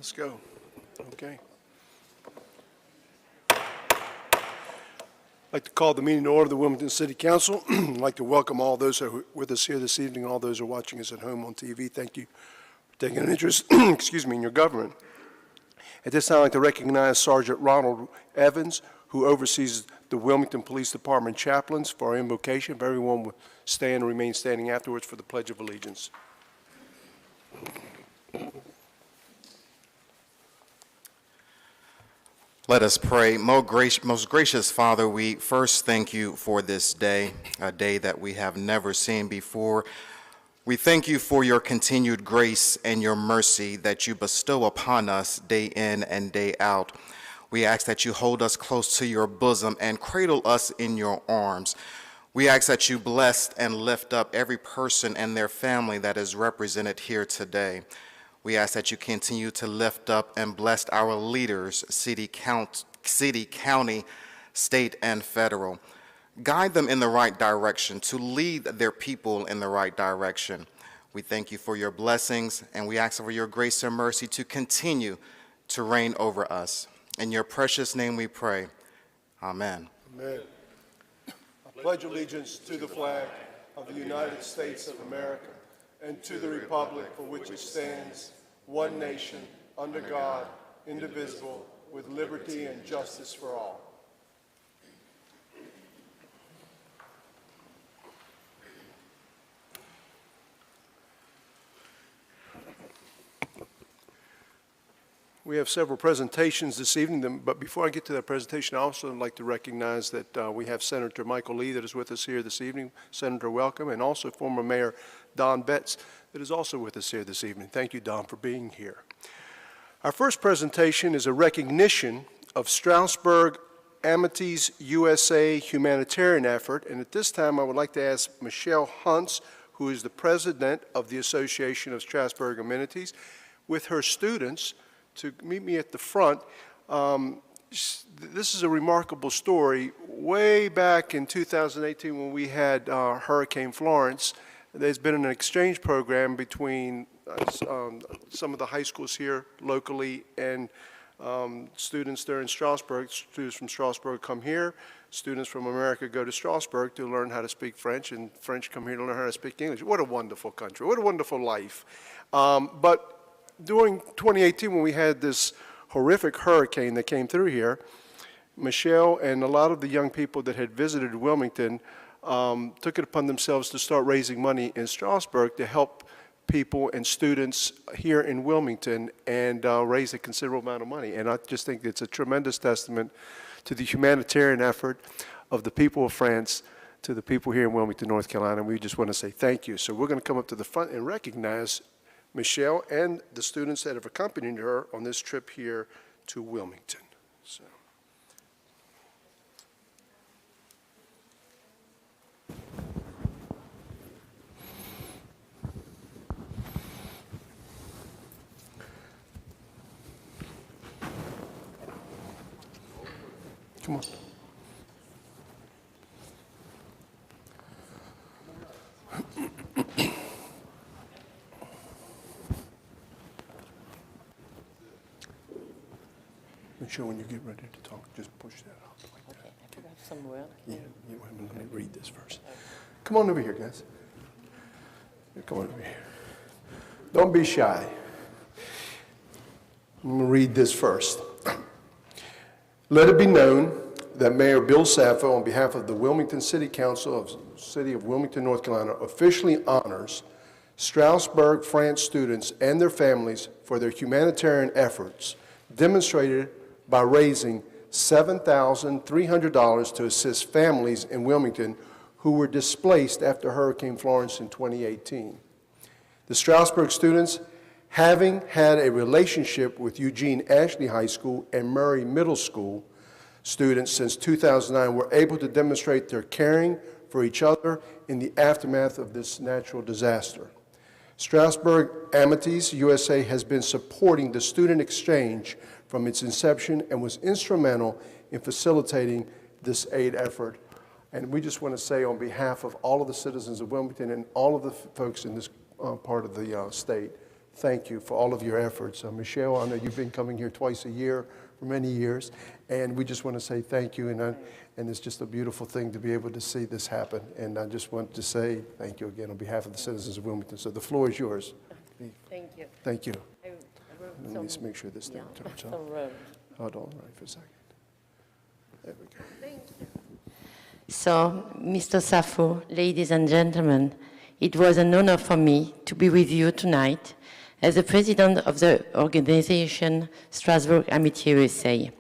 Let's go. Okay. I'd like to call the meeting to order of the Wilmington City Council. I'd like to welcome all those who are with us here this evening, all those who are watching us at home on TV. Thank you for taking an interest in your government. At this time, I'd like to recognize Sergeant Ronald Evans, who oversees the Wilmington Police Department chaplains, for our invocation. If everyone would stand and remain standing afterwards for the Pledge of Allegiance. Let us pray. Most gracious Father, we first thank you for this day, a day that we have never seen before. We thank you for your continued grace and your mercy that you bestow upon us day in and day out. We ask that you hold us close to your bosom and cradle us in your arms. We ask that you bless and lift up every person and their family that is represented here today. We ask that you continue to lift up and bless our leaders, city, county, state, and federal. Guide them in the right direction, to lead their people in the right direction. We thank you for your blessings, and we ask for your grace and mercy to continue to reign over us. In your precious name we pray. Amen. Amen. I pledge allegiance to the flag of the United States of America and to the republic for which it stands, one nation, under God, indivisible, with liberty and justice for all. We have several presentations this evening, but before I get to that presentation, I also would like to recognize that we have Senator Michael Lee that is with us here this evening. Senator, welcome, and also former Mayor Don Betts that is also with us here this evening. Thank you, Don, for being here. Our first presentation is a recognition of Strasburg Amities USA humanitarian effort, and at this time I would like to ask Michelle Hunts, who is the president of the Association of Strasburg Amenities, with her students to meet me at the front. This is a remarkable story. Way back in 2018 when we had Hurricane Florence, there's been an exchange program between some of the high schools here locally and students there in Strasburg. Students from Strasburg come here. Students from America go to Strasburg to learn how to speak French, and French come here to learn how to speak English. What a wonderful country. What a wonderful life. But during 2018, when we had this horrific hurricane that came through here, Michelle and a lot of the young people that had visited Wilmington took it upon themselves to start raising money in Strasburg to help people and students here in Wilmington and raise a considerable amount of money. And I just think it's a tremendous testament to the humanitarian effort of the people of France, to the people here in Wilmington, North Carolina. And we just want to say thank you. So we're going to come up to the front and recognize Michelle and the students that have accompanied her on this trip here to Wilmington. So. Come on. Make sure when you get ready to talk, just push that up like that. Okay, I forgot somewhere. Yeah, let me read this first. Come on over here, guys. Come on over here. Don't be shy. I'm going to read this first. Let it be known that Mayor Bill Saffo, on behalf of the Wilmington City Council of the City of Wilmington, North Carolina, officially honors Strasburg France students and their families for their humanitarian efforts demonstrated by raising $7,300 to assist families in Wilmington who were displaced after Hurricane Florence in 2018. The Strasburg students, having had a relationship with Eugene Ashley High School and Murray Middle School students since 2009, were able to demonstrate their caring for each other in the aftermath of this natural disaster. Strasburg Amities USA has been supporting the student exchange from its inception and was instrumental in facilitating this aid effort. And we just want to say on behalf of all of the citizens of Wilmington and all of the folks in this part of the state, thank you for all of your efforts. Michelle, I know you've been coming here twice a year for many years, and we just want to say thank you, and it's just a beautiful thing to be able to see this happen. And I just want to say thank you again on behalf of the citizens of Wilmington. So the floor is yours. Thank you. Thank you. I wrote Let me some- just make sure this thing turns on. some road. Hold on right for a second. There we go. Thank you. So, Mr. Safo, ladies and gentlemen, it was an honor for me to be with you tonight as the president of the organization Strasbourg Amitié USA.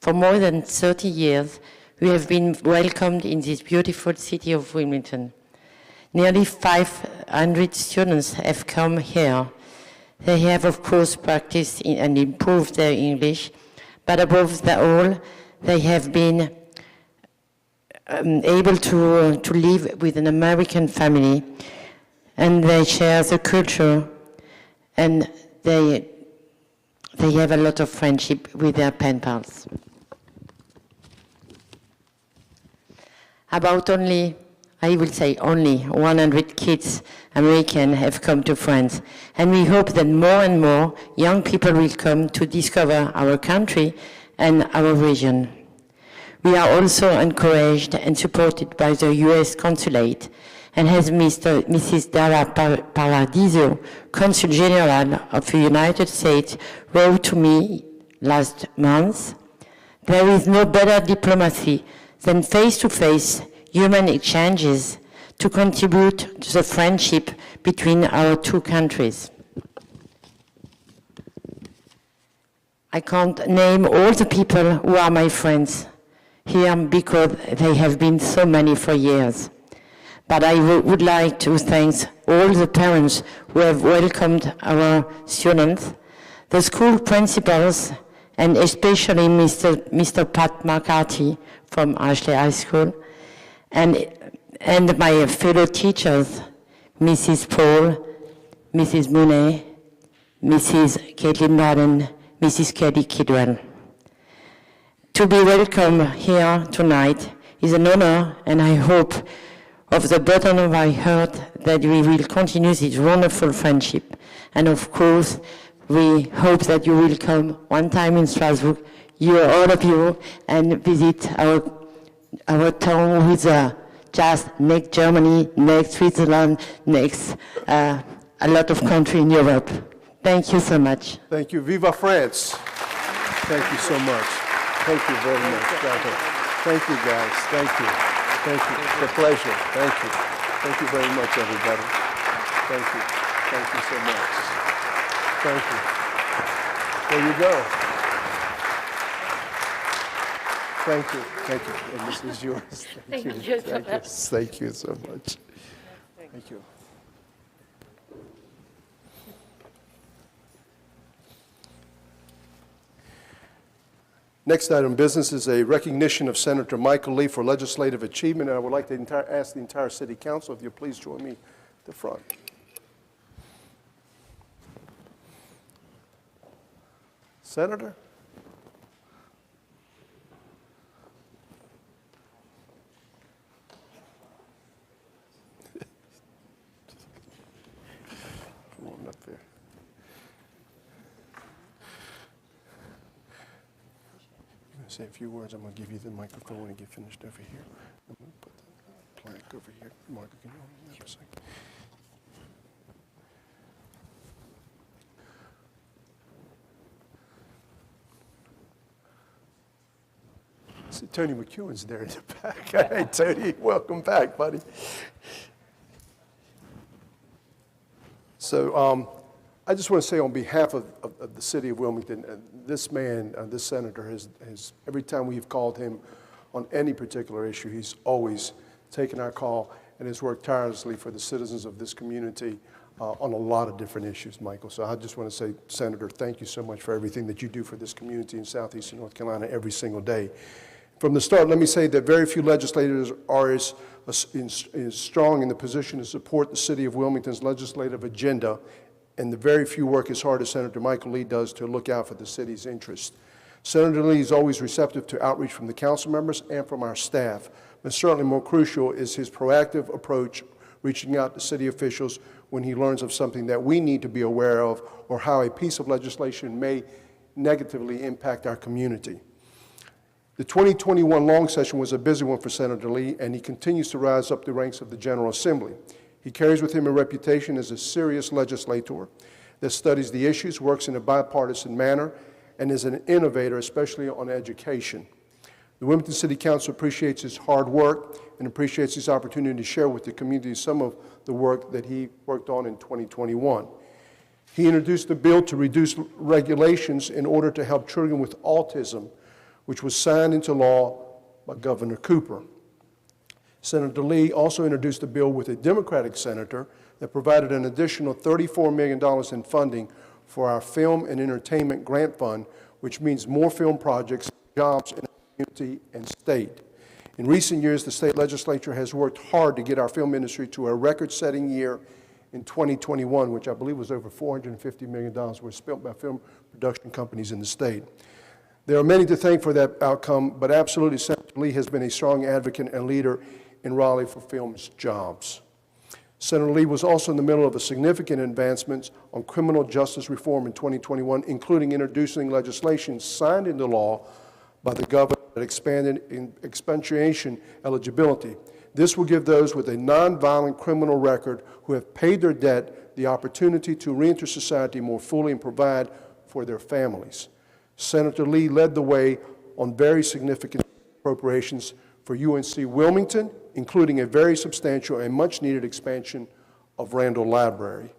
For more than 30 years, we have been welcomed in this beautiful city of Wilmington. Nearly 500 students have come here. They have, of course, practiced and improved their English, but above all, they have been able to live with an American family, and they share the culture, and they have a lot of friendship with their pen pals. About only 100 kids, American, have come to France, and we hope that more and more young people will come to discover our country and our region. We are also encouraged and supported by the U.S. Consulate, and as Mrs. Dara Paradiso, Consul General of the United States, wrote to me last month, there is no better diplomacy than face-to-face human exchanges to contribute to the friendship between our two countries. I can't name all the people who are my friends here because they have been so many for years. But I would like to thank all the parents who have welcomed our students, the school principals, and especially Mr. Pat McCarthy from Ashley High School, and my fellow teachers, Mrs. Paul, Mrs. Mooney, Mrs. Caitlin Madden, Mrs. Kelly Kidwell. To be welcome here tonight is an honor, and I hope of the bottom of my heart that we will continue this wonderful friendship. And of course, we hope that you will come one time in Strasbourg, all of you, and visit our town with just next Germany, next Switzerland, next a lot of country in Europe. Thank you so much. Thank you. Viva France. Thank you so much. Thank you very much. Thank you, guys. Thank you. Thank you. It's a pleasure. Thank you. Thank you very much, everybody. Thank you. Thank you so much. Thank you. There you go. Thank you. Thank you. And this is yours. Thank you. Thank you. Thank you so much. Thank you. Next item of business is a recognition of Senator Michael Lee for legislative achievement, and I would like to ask the entire City Council if you'll please join me at the front. Senator? Come on up there. Say a few words. I'm going to give you the microphone when you get finished over here. I'm going to put the plaque over here. Mark, can you hold me for a second? See, Tony McEwen's there in the back. Hey, Tony, welcome back, buddy. So I just want to say on behalf of the city of Wilmington, this man, this senator, has every time we've called him on any particular issue, he's always taken our call and has worked tirelessly for the citizens of this community on a lot of different issues, Michael. So I just want to say, Senator, thank you so much for everything that you do for this community in southeastern North Carolina every single day. From the start, let me say that very few legislators are as strong in the position to support the city of Wilmington's legislative agenda, and the very few work as hard as Senator Michael Lee does to look out for the city's interests. Senator Lee is always receptive to outreach from the council members and from our staff, but certainly more crucial is his proactive approach reaching out to city officials when he learns of something that we need to be aware of or how a piece of legislation may negatively impact our community. The 2021 long session was a busy one for Senator Lee, and he continues to rise up the ranks of the General Assembly. He carries with him a reputation as a serious legislator that studies the issues, works in a bipartisan manner, and is an innovator, especially on education. The Wilmington City Council appreciates his hard work and appreciates his opportunity to share with the community some of the work that he worked on in 2021. He introduced a bill to reduce regulations in order to help children with autism, which was signed into law by Governor Cooper. Senator Lee also introduced a bill with a Democratic senator that provided an additional $34 million in funding for our Film and Entertainment Grant Fund, which means more film projects, jobs in our community and state. In recent years, the state legislature has worked hard to get our film industry to a record-setting year in 2021, which I believe was over $450 million was spent by film production companies in the state. There are many to thank for that outcome, but absolutely Senator Lee has been a strong advocate and leader in Raleigh for film's jobs. Senator Lee was also in the middle of a significant advancements on criminal justice reform in 2021, including introducing legislation signed into law by the governor that expanded expatriation eligibility. This will give those with a nonviolent criminal record who have paid their debt the opportunity to reenter society more fully and provide for their families. Senator Lee led the way on very significant appropriations for UNC Wilmington, including a very substantial and much-needed expansion of Randall Library.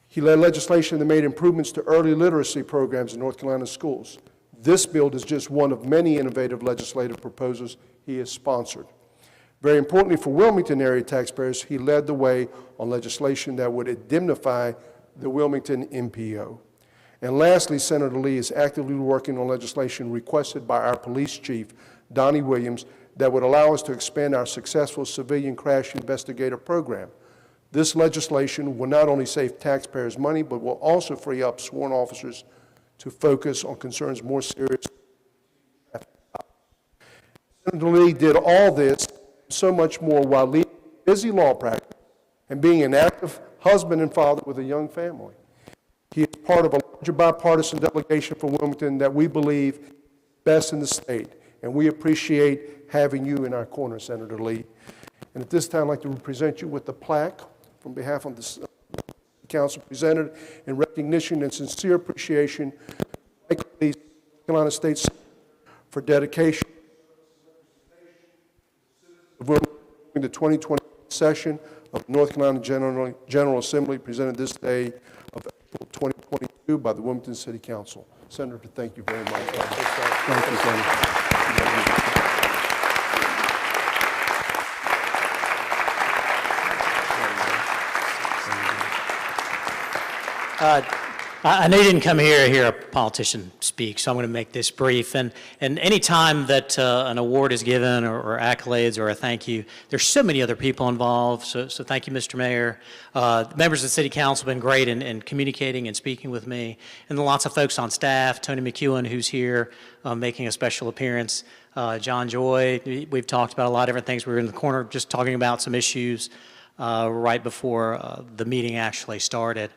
He led legislation that made improvements to early literacy programs in North Carolina schools. This bill is just one of many innovative legislative proposals he has sponsored. Very importantly for Wilmington area taxpayers, he led the way on legislation that would indemnify the Wilmington MPO. And lastly, Senator Lee is actively working on legislation requested by our police chief, Donnie Williams, that would allow us to expand our successful civilian crash investigator program. This legislation will not only save taxpayers money, but will also free up sworn officers to focus on concerns more serious. Senator Lee did all this, so much more, while leading busy law practice and being an active husband and father with a young family. He is part of a larger bipartisan delegation for Wilmington that we believe best in the state, and we appreciate having you in our corner, Senator Lee. And at this time, I'd like to present you with the plaque from behalf of the council, presented in recognition and sincere appreciation of Michael Lee, North Carolina State for dedication of the 2020 session of North Carolina General Assembly, presented this day of April 2022 by the Wilmington City Council. Senator, thank you very much. Thank you, Senator. I know you didn't come here to hear a politician speak, so I'm going to make this brief. And any time that an award is given or accolades or a thank you, there's so many other people involved. So thank you, Mr. Mayor. Members of the City Council have been great in communicating and speaking with me. And then lots of folks on staff, Tony McEwen, who's here making a special appearance, John Joy. We've talked about a lot of different things. We were in the corner just talking about some issues right before the meeting actually started.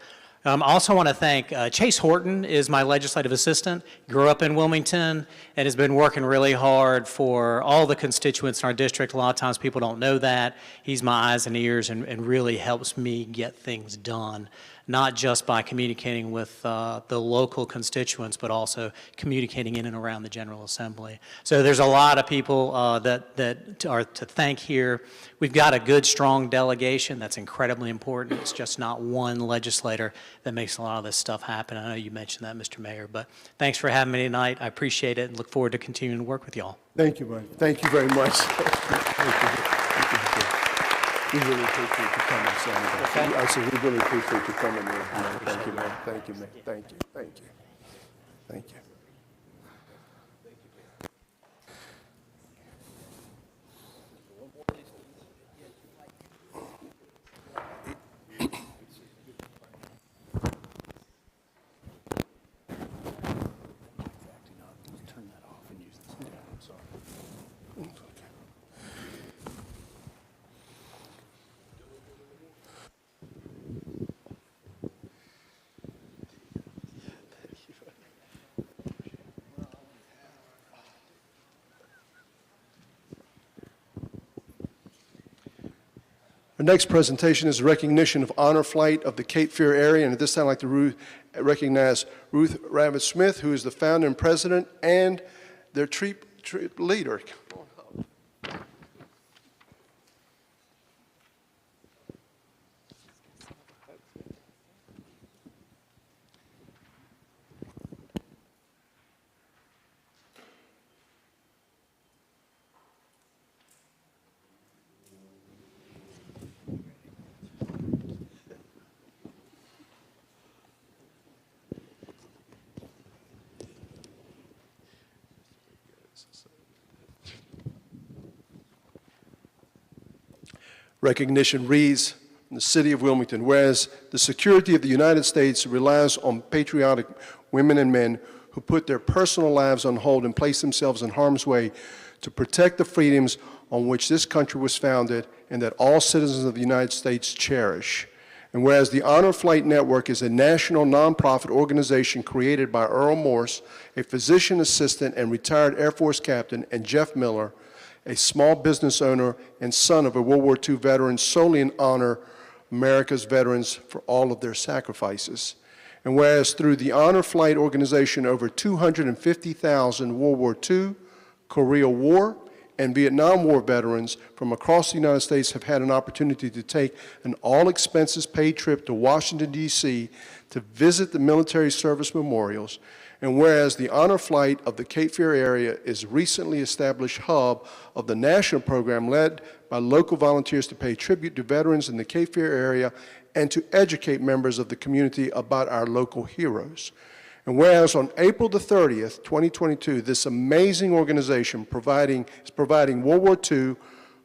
I also want to thank Chase Horton is my legislative assistant, grew up in Wilmington, and has been working really hard for all the constituents in our district. A lot of times people don't know that. He's my eyes and ears and really helps me get things done, not just by communicating with the local constituents, but also communicating in and around the General Assembly. So there's a lot of people that are to thank here. We've got a good, strong delegation. That's incredibly important. It's just not one legislator that makes a lot of this stuff happen. I know you mentioned that, Mr. Mayor, but thanks for having me tonight. I appreciate it and look forward to continuing to work with y'all. Thank you, man. Thank you very much. Thank you. We really appreciate you coming, Senator. Okay. I said, we really appreciate you coming here. Thank you, man. Thank you, man. Thank you. Thank you. Thank you. Our next presentation is a recognition of Honor Flight of the Cape Fear area, and at this time I'd like to recognize Ruth Ravitch-Smith, who is the founder and president and their trip leader. Recognition reads in the city of Wilmington, whereas the security of the United States relies on patriotic women and men who put their personal lives on hold and place themselves in harm's way to protect the freedoms on which this country was founded and that all citizens of the United States cherish. And whereas the Honor Flight Network is a national nonprofit organization created by Earl Morse, a physician assistant and retired Air Force captain, and Jeff Miller, a small business owner and son of a World War II veteran, solely in honor America's veterans for all of their sacrifices. And whereas through the Honor Flight organization, over 250,000 World War II, Korea War, and Vietnam War veterans from across the United States have had an opportunity to take an all-expenses-paid trip to Washington, D.C. to visit the military service memorials. And whereas the Honor Flight of the Cape Fear area is a recently established hub of the national program led by local volunteers to pay tribute to veterans in the Cape Fear area and to educate members of the community about our local heroes. And whereas on April the 30th, 2022, this amazing organization is providing World War II,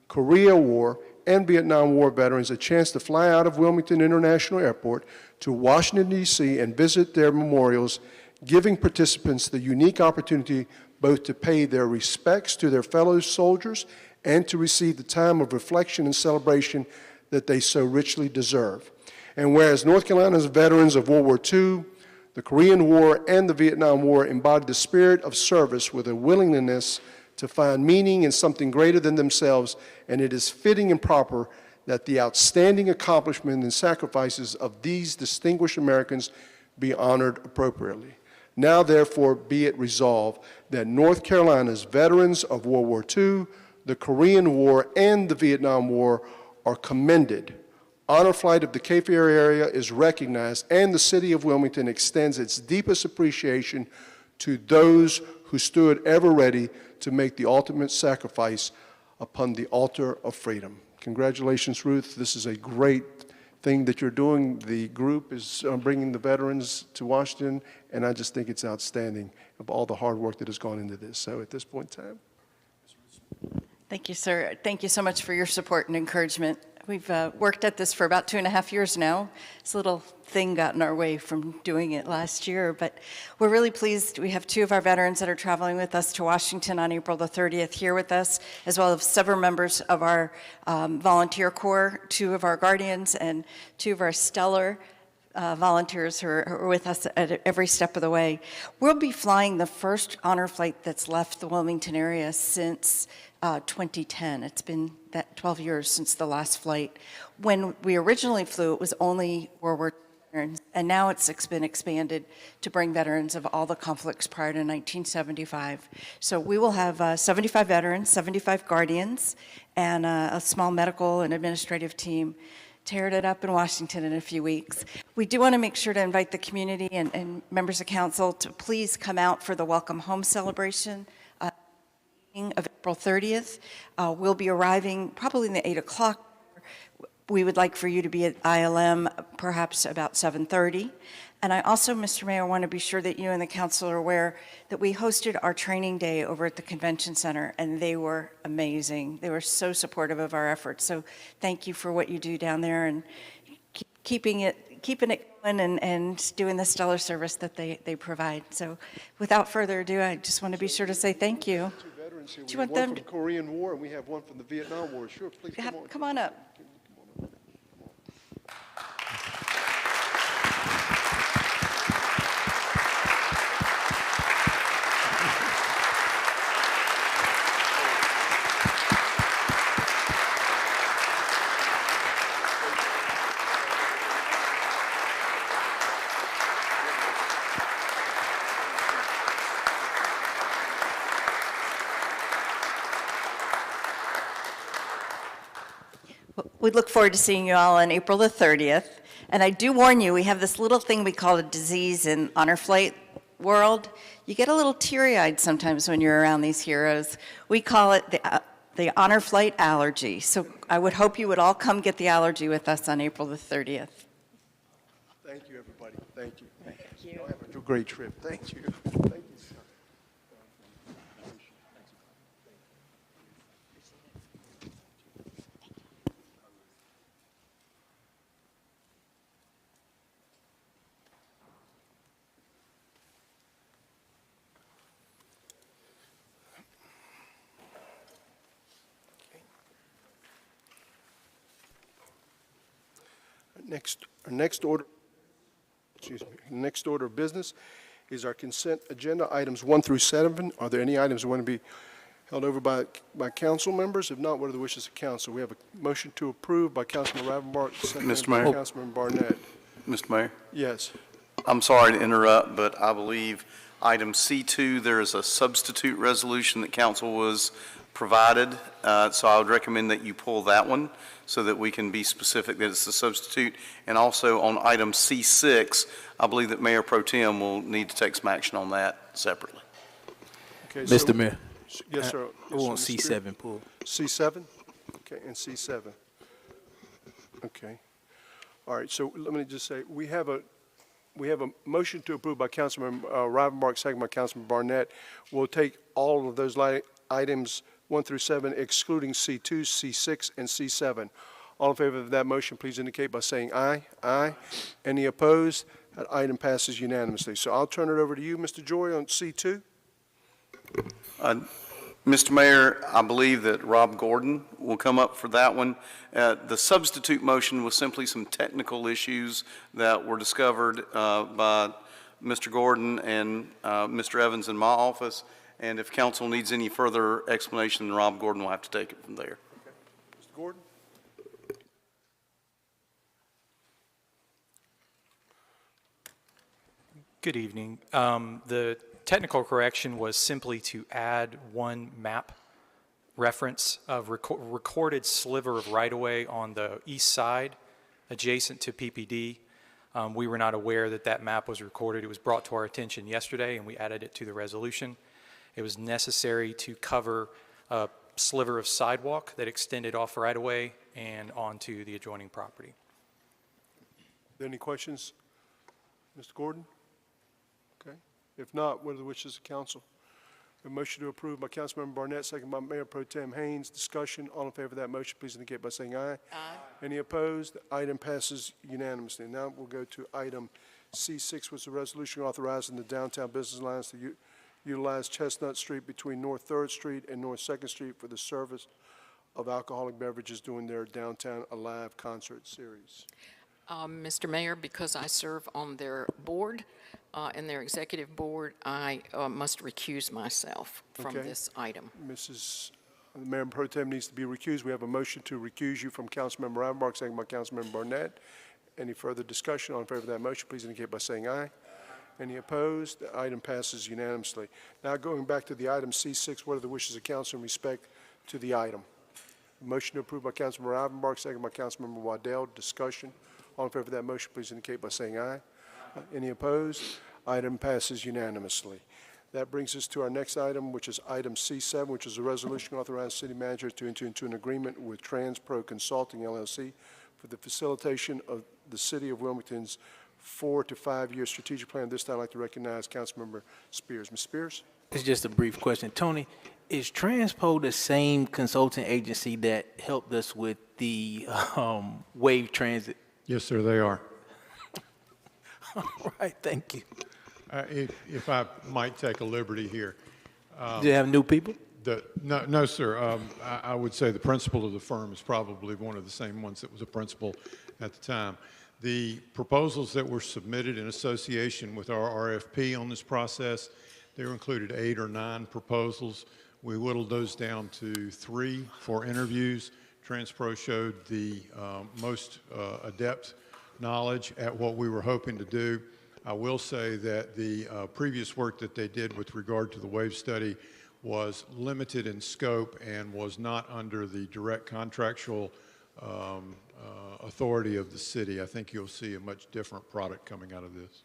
Korea War, and Vietnam War veterans a chance to fly out of Wilmington International Airport to Washington, D.C. and visit their memorials, giving participants the unique opportunity both to pay their respects to their fellow soldiers and to receive the time of reflection and celebration that they so richly deserve. And whereas North Carolina's veterans of World War II, the Korean War, and the Vietnam War embody the spirit of service with a willingness to find meaning in something greater than themselves, and it is fitting and proper that the outstanding accomplishments and sacrifices of these distinguished Americans be honored appropriately. Now, therefore, be it resolved that North Carolina's veterans of World War II, the Korean War, and the Vietnam War are commended. Honor Flight of the Cape Fear area is recognized, and the city of Wilmington extends its deepest appreciation to those who stood ever ready to make the ultimate sacrifice upon the altar of freedom. Congratulations, Ruth. This is a great thing that you're doing. The group is bringing the veterans to Washington, and I just think it's outstanding of all the hard work that has gone into this. So at this point in time. Thank you, sir. Thank you so much for your support and encouragement. We've worked at this for about 2.5 years now. This little thing got in our way from doing it last year, but we're really pleased. We have 2 of our veterans that are traveling with us to Washington on April the 30th here with us, as well as several members of our volunteer corps, 2 of our guardians, and 2 of our stellar volunteers who are with us at every step of the way. We'll be flying the first honor flight that's left the Wilmington area since 2010. It's been that 12 years since the last flight. When we originally flew, it was only World War II veterans, and now it's been expanded to bring veterans of all the conflicts prior to 1975. So we will have 75 veterans, 75 guardians, and a small medical and administrative team tearing it up in Washington in a few weeks. We do want to make sure to invite the community and members of council to please come out for the Welcome Home celebration of April 30th. We'll be arriving probably in the 8 o'clock. We would like for you to be at ILM perhaps about 7:30. And I also, Mr. Mayor, want to be sure that you and the council are aware that we hosted our training day over at the convention center, and they were amazing. They were so supportive of our efforts. So thank you for what you do down there and keeping it going and doing the stellar service that they provide. So without further ado, I just want to be sure to say thank you. Do you want them from the Korean War, and we have one from the Vietnam War. Sure, please Come on up. We look forward to seeing you all on April the 30th. And I do warn you, we have this little thing we call a disease in honor flight world. You get a little teary-eyed sometimes when you're around these heroes. We call it the honor flight allergy. So I would hope you would all come get the allergy with us on April the 30th. Thank you, everybody. Thank you. Thank you. Y'all have a great trip. Thank you. Thank you. Next order of business is our consent agenda, items 1 through 7. Are there any items that want to be held over by council members? If not, what are the wishes of council? We have a motion to approve by Councilman Ravenbark, seconded Mr. by Mayor. Councilman Barnett. Mr. Mayor, Yes. I'm sorry to interrupt, but I believe item C2, there is a substitute resolution that council was provided, so I would recommend that you pull that one so that we can be specific that it's a substitute. And also on item C6, I believe that Mayor Pro Tem will need to take some action on that separately. Okay, so- Mr. Mayor, Yes, sir. I want C7 pulled. C7? Okay, and C7. Okay. All right, so let me just say, we have a motion to approve by Councilman Ravenbark, second by Councilman Barnett. We'll take all of those items 1 through 7, excluding C2, C6, and C7. All in favor of that motion, please indicate by saying aye. Aye. Any opposed? That item passes unanimously. So I'll turn it over to you, Mr. Joy, on C2. Mr. Mayor, I believe that Rob Gordon will come up for that one. The substitute motion was simply some technical issues that were discovered by Mr. Gordon and Mr. Evans in my office. And if council needs any further explanation, then Rob Gordon will have to take it from there. Mr. Gordon? Good evening. The technical correction was simply to add one map reference of recorded sliver of right-of-way on the east side adjacent to PPD. We were not aware that that map was recorded. It was brought to our attention yesterday, and we added it to the resolution. It was necessary to cover a sliver of sidewalk that extended off right-of-way and onto the adjoining property. Any questions? Mr. Gordon? Okay. If not, what are the wishes of council? A motion to approve by Councilmember Barnett, second by Mayor Pro Tem Haynes. Discussion. All in favor of that motion, please indicate by saying aye. Aye. Any opposed? The item passes unanimously. Now we'll go to item C6, which is a resolution authorizing the downtown business lines to utilize Chestnut Street between North 3rd Street and North 2nd Street for the service of alcoholic beverages during their Downtown Alive concert series. Mr. Mayor, because I serve on their board, and their executive board, I must recuse myself from Okay. this item. Mayor Pro Tem needs to be recused. We have a motion to recuse you from Councilmember Ravenbark, second by Councilmember Barnett. Any further discussion? All in favor of that motion, please indicate by saying aye. Any opposed? The item passes unanimously. Now going back to the item C6, what are the wishes of council in respect to the item? Motion to approve by Councilmember Ravenbark, second by Councilmember Waddell. Discussion. All in favor of that motion, please indicate by saying aye. Any opposed? Item passes unanimously. That brings us to our next item, which is item C7, which is a resolution authorizing city manager to enter into an agreement with TransPro Consulting LLC for the facilitation of the city of Wilmington's 4 to 5 year strategic plan. This time I'd like to recognize Councilmember Spears. Ms. Spears? It's just a brief question. Tony, is Transpo the same consulting agency that helped us with the wave transit? Yes, sir, they are. All right, thank you. If I might take a liberty here. Do you have new people? No, sir. I would say the principal of the firm is probably one of the same ones that was a principal at the time. The proposals that were submitted in association with our RFP on this process, there included 8 or 9 proposals. We whittled those down to 3 for interviews. TransPro showed the most adept knowledge at what we were hoping to do. I will say that the previous work that they did with regard to the wave study was limited in scope and was not under the direct contractual authority of the city, I think you'll see a much different product coming out of this.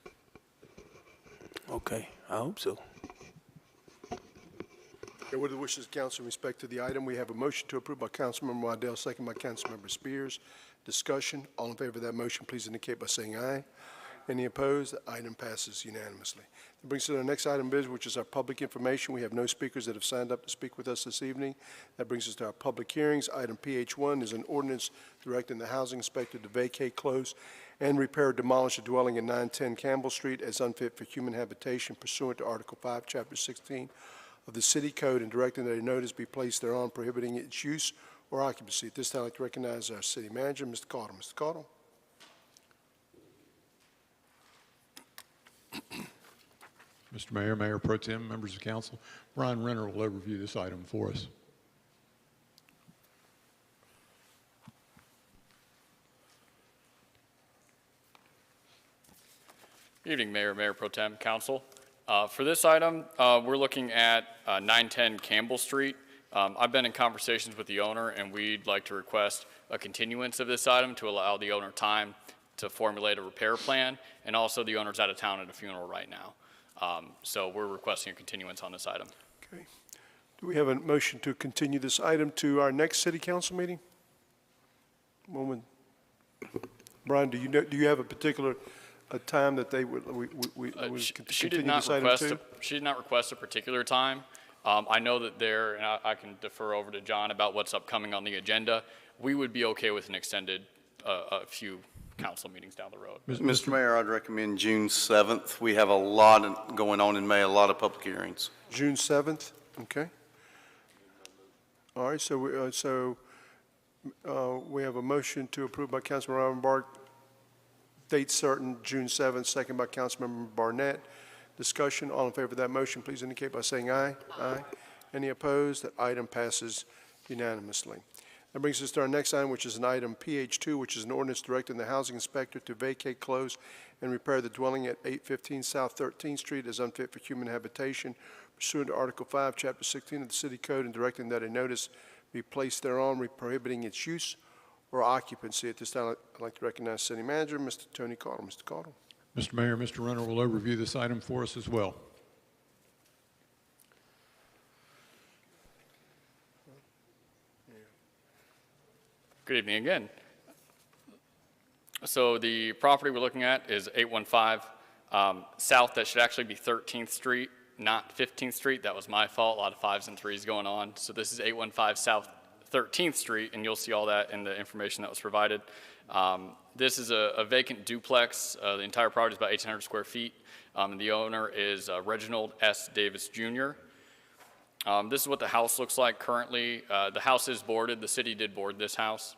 Okay, I hope so. Okay, what are the wishes of council in respect to the item? We have a motion to approve by Councilmember Waddell, second by Councilmember Spears. Discussion. All in favor of that motion, please indicate by saying aye. Any opposed? The item passes unanimously. That brings us to our next item of business, which is our public information. We have no speakers that have signed up to speak with us this evening. That brings us to our public hearings. Item PH1 is an ordinance directing the housing inspector to vacate, close, and repair or demolish a dwelling at 910 Campbell Street as unfit for human habitation pursuant to Article 5, Chapter 16 of the City Code, and directing that a notice be placed thereon prohibiting its use or occupancy. At this time, I'd like to recognize our city manager, Mr. Caudle. Mr. Caudle? Mr. Mayor, Mayor Pro Tem, members of council, Brian Renner will overview this item for us. Good evening, Mayor, Mayor Pro Tem, Council. For this item, we're looking at 910 Campbell Street. I've been in conversations with the owner, and we'd like to request a continuance of this item to allow the owner time to formulate a repair plan, and also the owner's out of town at a funeral right now. So we're requesting a continuance on this item. Okay. Do we have a motion to continue this item to our next city council meeting? Moment. Brian, do you have a particular time that they would, we She did continue not this item request. to? She did not request a particular time. I know that there, and I can defer over to John about what's upcoming on the agenda. We would be okay with an extended, a few council meetings down the road. Mr. Mayor, I'd recommend June 7th. We have a lot going on in May, a lot of public hearings. June 7th, okay. All right, so we have a motion to approve by Councilman Ravenbart, date certain, June 7th, second by Councilmember Barnett. Discussion, all in favor of that motion, please indicate by saying aye. Aye. Any opposed? That item passes unanimously. That brings us to our next item, which is an item PH2, which is an ordinance directing the housing inspector to vacate, close, and repair the dwelling at 815 South 13th Street as unfit for human habitation pursuant to Article 5, Chapter 16 of the City Code, and directing that a notice be placed thereon prohibiting its use or occupancy. At this time, I'd like to recognize City Manager, Mr. Tony Caudle. Mr. Caudle. Mr. Mayor, Mr. Renner will overview this item for us as well. Good evening again. So the property we're looking at is 815 South. That should actually be 13th Street, not 15th Street. That was my fault. A lot of 5s and 3s going on. So this is 815 South 13th Street, and you'll see all that in the information that was provided. This is a vacant duplex. The entire property is about 1,800 square feet. And the owner is Reginald S. Davis, Jr. This is what the house looks like currently. The house is boarded. The city did board this house.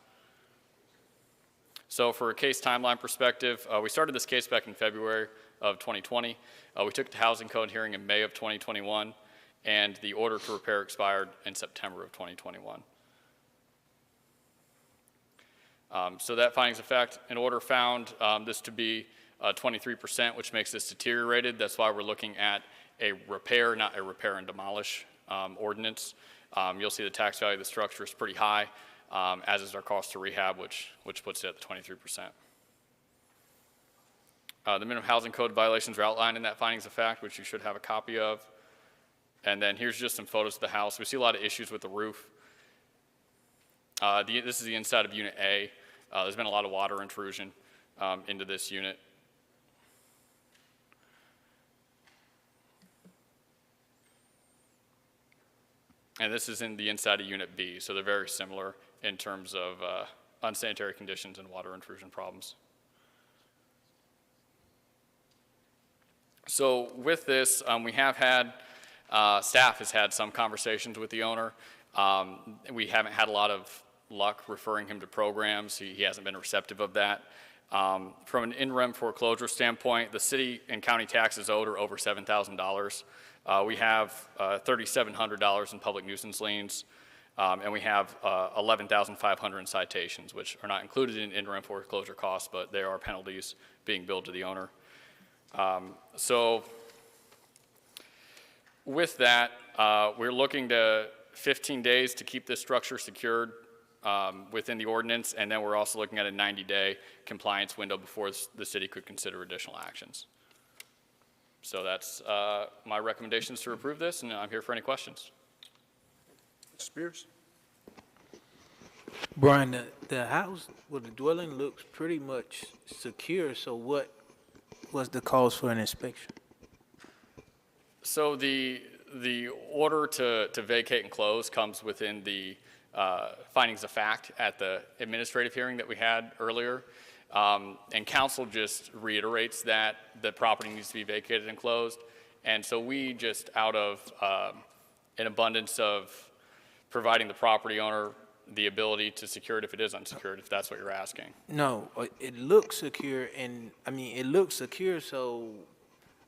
So for a case timeline perspective, we started this case back in February of 2020. We took it to Housing Code hearing in May of 2021, and the order to repair expired in September of 2021. So that findings of fact, an order found this to be 23%, which makes this deteriorated. That's why we're looking at a repair, not a repair and demolish ordinance. You'll see the tax value of the structure is pretty high, as is our cost to rehab, which puts it at the 23%. The minimum housing code violations are outlined in that findings of fact, which you should have a copy of. And then here's just some photos of the house. We see a lot of issues with the roof. This is the inside of Unit A. There's been a lot of water intrusion into this unit. And this is in the inside of Unit B, so they're very similar in terms of unsanitary conditions and water intrusion problems. So with this, we have had, staff has had some conversations with the owner. We haven't had a lot of luck referring him to programs. He hasn't been receptive of that. From an in-rem foreclosure standpoint, the city and county taxes owed are over $7,000. We have $3,700 in public nuisance liens, and we have $11,500 in citations, which are not included in in-rem foreclosure costs, but there are penalties being billed to the owner. So with that, we're looking to 15 days to keep this structure secured within the ordinance, and then we're also looking at a 90-day compliance window before the city could consider additional actions. So that's my recommendations to approve this, and I'm here for any questions. Spears? Brian, the house, well, the dwelling looks pretty much secure, so what was the cause for an inspection? So the order to vacate and close comes within the findings of fact at the administrative hearing that we had earlier. And council just reiterates that the property needs to be vacated and closed. And so we just, out of an abundance of providing the property owner the ability to secure it if it is unsecured, if that's what you're asking. No, it looks secure, and, I mean, it looks secure, so,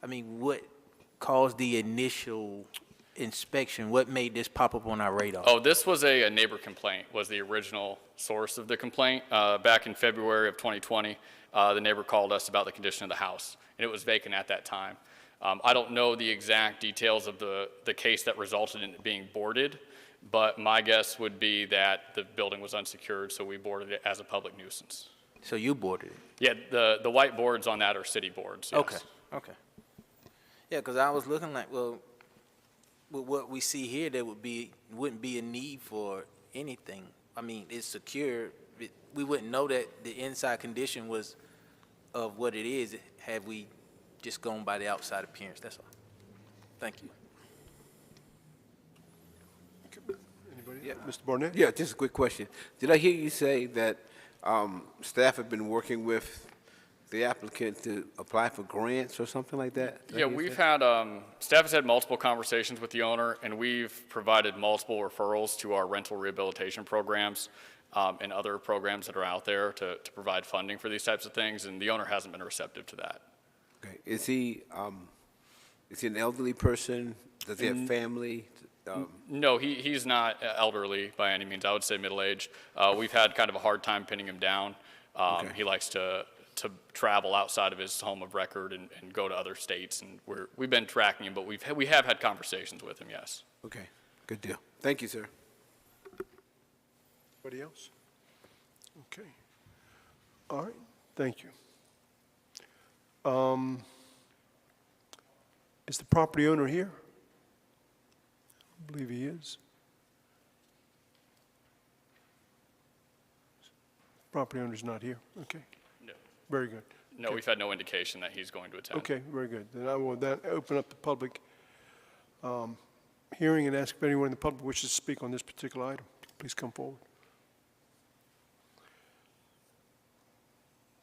I mean, what caused the initial inspection? What made this pop up on our radar? Oh, this was a neighbor complaint, was the original source of the complaint. Back in February of 2020, the neighbor called us about the condition of the house, and it was vacant at that time. I don't know the exact details of the case that resulted in it being boarded, but my guess would be that the building was unsecured, so we boarded it as a public nuisance. So you boarded it? Yeah, the white boards on that are city boards, yes. Okay. Yeah, because I was looking like, well, with what we see here, there wouldn't be a need for anything. I mean, it's secure. We wouldn't know that the inside condition was of what it is had we just gone by the outside appearance. That's all. Thank you. Anybody? Mr. Barnett? Yeah, just a quick question. Did I hear you say that staff have been working with the applicant to apply for grants or something like that? Yeah, we've had, staff has had multiple conversations with the owner, and we've provided multiple referrals to our rental rehabilitation programs and other programs that are out there to provide funding for these types of things, and the owner hasn't been receptive to that. Okay. Is he an elderly person? Does he have family? No, he's not elderly by any means. I would say middle-aged. We've had kind of a hard time pinning him down. Okay. He likes to travel outside of his home of record and go to other states, and we've been tracking him, but we have had conversations with him, yes. Okay, good deal. Thank you, sir. Anybody else? Okay. All right, thank you. Is the property owner here? I believe he is. Property owner's not here, okay. No. Very good. No, we've had no indication that he's going to attend. Okay, very good. Then I will then open up the public hearing and ask if anyone in the public wishes to speak on this particular item. Please come forward.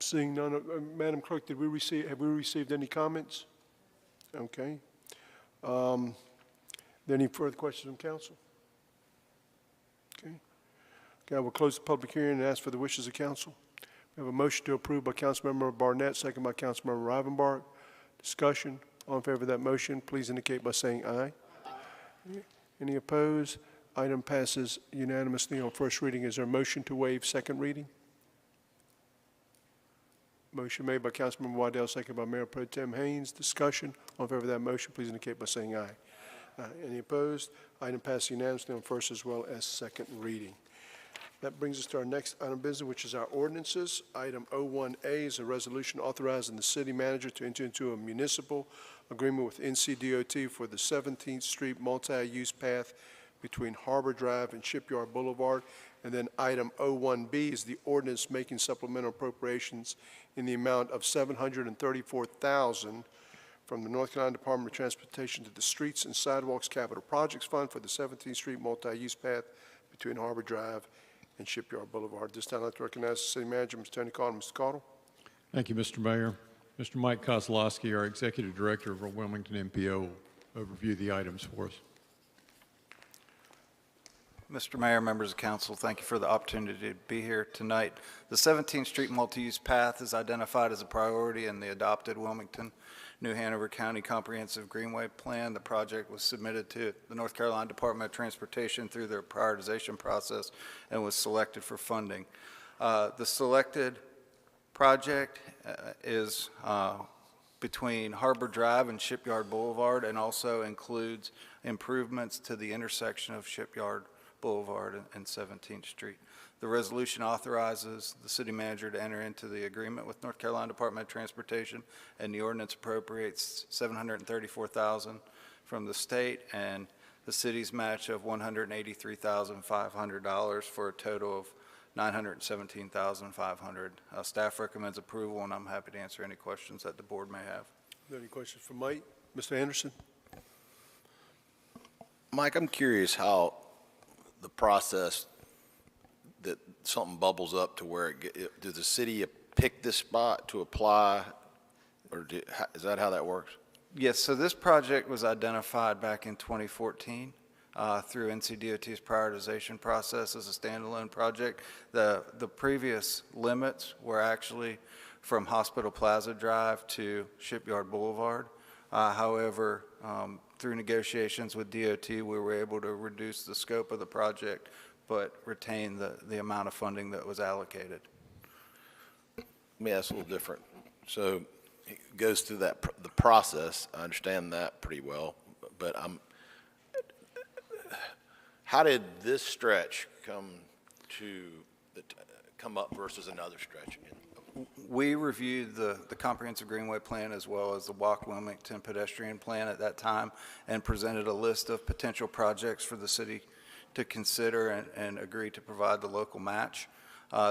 Seeing none, Madam Clerk, have we received any comments? Okay. Any further questions from council? Okay. Okay, I will close the public hearing and ask for the wishes of council. We have a motion to approve by Councilmember Barnett, second by Councilmember Rivenbark. Discussion. All in favor of that motion, please indicate by saying aye. Any opposed? Item passes unanimously on first reading. Is there a motion to waive second reading? Motion made by Councilmember Waddell, second by Mayor Pro Tem Haynes. Discussion. All in favor of that motion, please indicate by saying aye. Any opposed? Item passes unanimously on first as well as second reading. That brings us to our next item of business, which is our ordinances. Item 01A is a resolution authorizing the city manager to enter into a municipal agreement with NCDOT for the 17th Street multi-use path between Harbor Drive and Shipyard Boulevard. And then item 01B is the ordinance making supplemental appropriations in the amount of $734,000 from the North Carolina Department of Transportation to the Streets and Sidewalks Capital Projects Fund for the 17th Street multi-use path between Harbor Drive and Shipyard Boulevard. This time I'd like to recognize the city manager, Mr. Tony Cottle. Mr. Cottle. Thank you, Mr. Mayor. Mr. Mike Kozlowski, our Executive Director of our Wilmington MPO, will overview the items for us. Mr. Mayor, members of council, thank you for the opportunity to be here tonight. The 17th Street multi-use path is identified as a priority in the adopted Wilmington, New Hanover County Comprehensive Greenway Plan. The project was submitted to the North Carolina Department of Transportation through their prioritization process and was selected for funding. The selected project is between Harbor Drive and Shipyard Boulevard and also includes improvements to the intersection of Shipyard Boulevard and 17th Street. The resolution authorizes the city manager to enter into the agreement with North Carolina Department of Transportation, and the ordinance appropriates $734,000 from the state and the city's match of $183,500 for a total of $917,500. Staff recommends approval, and I'm happy to answer any questions that the board may have. Are there any questions for Mike? Mr. Anderson? Mike, I'm curious how the process that something bubbles up to where does the city pick this spot to apply, or is that how that works? Yes, so this project was identified back in 2014 through NCDOT's prioritization process as a standalone project. The previous limits were actually from Hospital Plaza Drive to Shipyard Boulevard. However, through negotiations with DOT, we were able to reduce the scope of the project but retain the amount of funding that was allocated. Let me ask a little different. So it goes through the process. I understand that pretty well, but how did this stretch come up versus another stretch? We reviewed the comprehensive greenway plan as well as the Walk Wilmington pedestrian plan at that time and presented a list of potential projects for the city to consider and agree to provide the local match.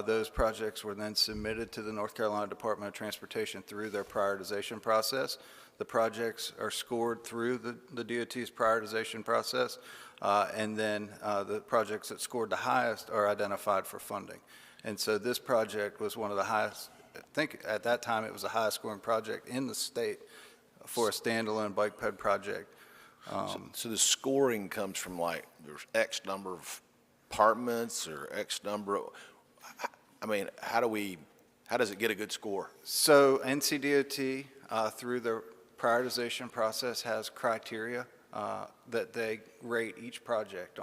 Those projects were then submitted to the North Carolina Department of Transportation through their prioritization process. The projects are scored through the DOT's prioritization process, and then the projects that scored the highest are identified for funding. And so this project was one of the highest, I think at that time it was the highest scoring project in the state for a standalone bike ped project. So the scoring comes from like there's X number of apartments or X number of, I mean, how does it get a good score? So NCDOT, through their prioritization process, has criteria that they rate each project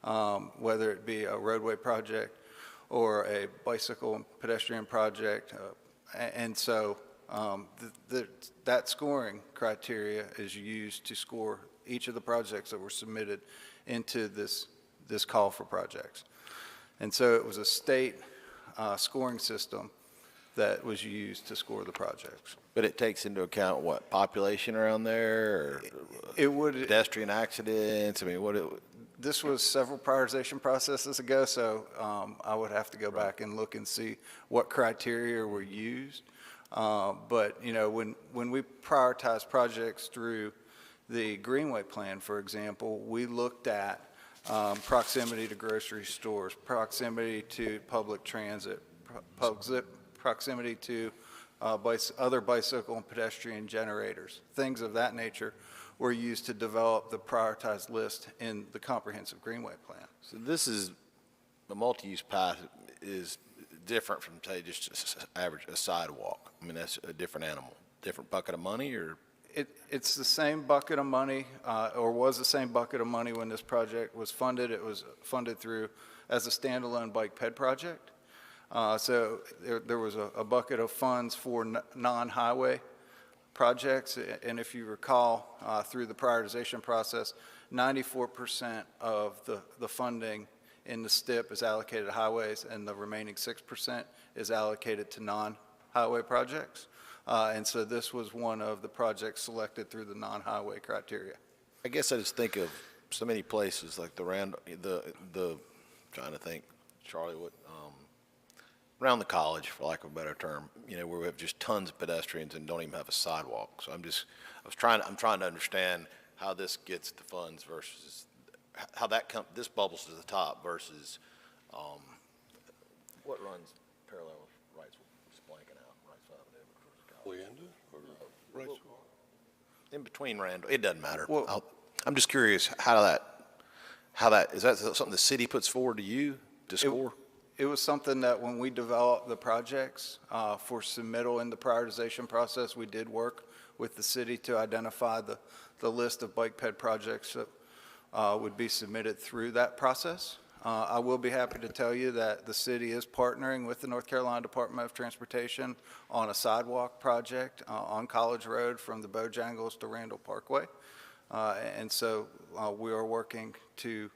on, whether it be a roadway project or a bicycle and pedestrian project. And so that scoring criteria is used to score each of the projects that were submitted into this call for projects. And so it was a state scoring system that was used to score the projects. But it takes into account what, population around there, or it would pedestrian accidents? I mean, this was several prioritization processes ago, so I would have to go back and look and see what criteria were used. But you know, when we prioritize projects through the Greenway Plan, for example, we looked at proximity to grocery stores, proximity to public transit, proximity to other bicycle and pedestrian generators. Things of that nature were used to develop the prioritized list in the comprehensive Greenway Plan. So this is, the multi-use path is different from, say, just a sidewalk. I mean, that's a different animal, different bucket of money, or? It's the same bucket of money, or was the same bucket of money when this project was funded. It was funded through as a standalone bike ped project. So there was a bucket of funds for non-highway projects, and if you recall, through the prioritization process, 94% of the funding in the STIP is allocated to highways, and the remaining 6% is allocated to non-highway projects. And so this was one of the projects selected through the non-highway criteria. I guess I just think of so many places like trying to think, Charlie, around the college, for lack of a better term, you know, where we have just tons of pedestrians and don't even have a sidewalk. So I'm trying to understand how this gets the funds versus how this bubbles to the top versus what runs parallel with Wrightsville, just blanking out, Wrightsville Avenue. Leander or Wrightsville? In between Randall, it doesn't matter. Well, I'm just curious how that, is that something the city puts forward to you to score? It was something that when we developed the projects for submittal in the prioritization process, we did work with the city to identify the list of bike ped projects that would be submitted through that process. I will be happy to tell you that the city is partnering with the North Carolina Department of Transportation on a sidewalk project on College Road from the Bojangles to Randall Parkway. And so we are working to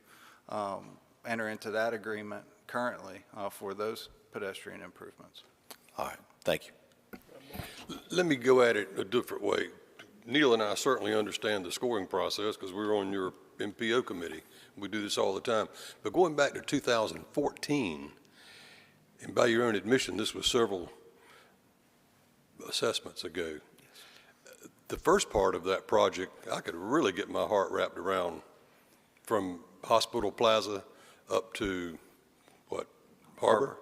enter into that agreement currently for those pedestrian improvements. All right, thank you. Let me go at it a different way. Neil and I certainly understand the scoring process because we're on your MPO committee. We do this all the time. But going back to 2014, and by your own admission, this was several assessments ago. The first part of that project, I could really get my heart wrapped around from Hospital Plaza up to, Harbor?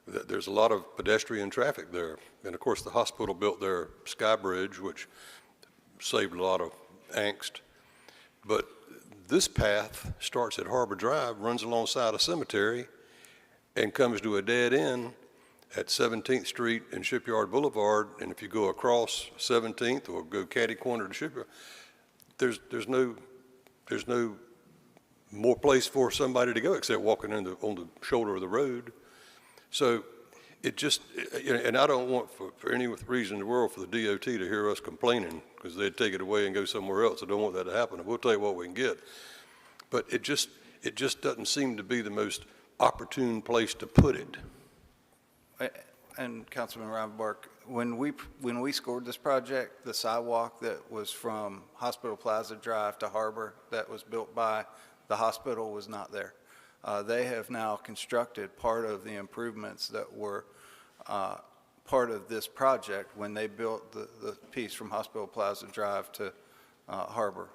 There's a lot of pedestrian traffic there. And of course, the hospital built their Sky Bridge, which saved a lot of angst. But this path starts at Harbor Drive, runs alongside a cemetery, and comes to a dead end at 17th Street and Shipyard Boulevard. And if you go across 17th or go catty corner to Shipyard, there's no more place for somebody to go except walking on the shoulder of the road. So it just, and I don't want for any reason in the world for the DOT to hear us complaining because they'd take it away and go somewhere else. I don't want that to happen. We'll tell you what we can get. But it just doesn't seem to be the most opportune place to put it. And Councilman Rivenbark, when we scored this project, the sidewalk that was from Hospital Plaza Drive to Harbor that was built by the hospital was not there. They have now constructed part of the improvements that were part of this project when they built the piece from Hospital Plaza Drive to Harbor.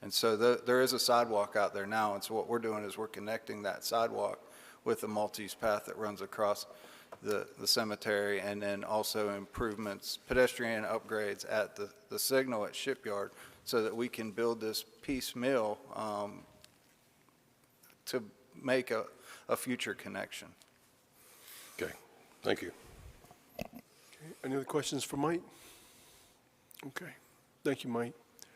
And so there is a sidewalk out there now, and so what we're doing is we're connecting that sidewalk with the multi-use path that runs across the cemetery, and then also improvements, pedestrian upgrades at the signal at Shipyard so that we can build this piecemeal to make a future connection. Okay, thank you. Okay. Any other questions for Mike? Okay, thank you, Mike.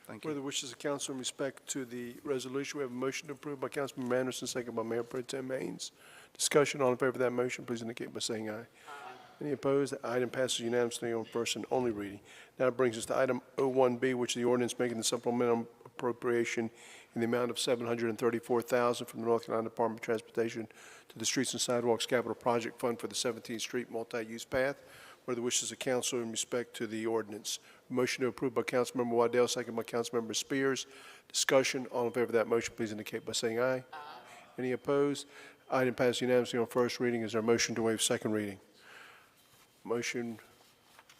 Thank What are you. the wishes of council in respect to the resolution? We have a motion to approve by Councilmember Anderson, second by Mayor Pro Tem Haynes. Discussion, all in favor of that motion, please indicate by saying aye. Any opposed? The item passes unanimously on first and only reading. Now it brings us to item 01B, which is the ordinance making the supplemental appropriation in the amount of $734,000 from the North Carolina Department of Transportation to the Streets and Sidewalks Capital Project Fund for the 17th Street Multi-Use Path. What are the wishes of council in respect to the ordinance? Motion to approve by Councilmember Waddell, second by Councilmember Spears. Discussion, all in favor of that motion, please indicate by saying aye. Any opposed? Item passes unanimously on first reading. Is there a motion to waive second reading? Motion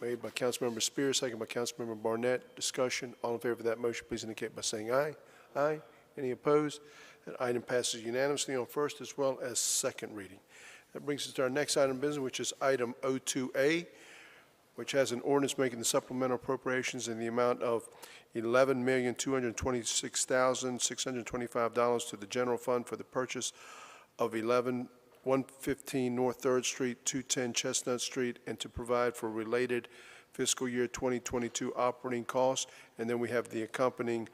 made by Councilmember Spears, second by Councilmember Barnett. Discussion, all in favor of that motion, please indicate by saying aye. Aye. Any opposed? That item passes unanimously on first as well as second reading. That brings us to our next item of business, which is item 02A, which has an ordinance making the supplemental appropriations in the amount of $11,226,625 to the general fund for the purchase of 115 North 3rd Street, 210 Chestnut Street, and to provide for related fiscal year 2022 operating costs. And then we have the accompanying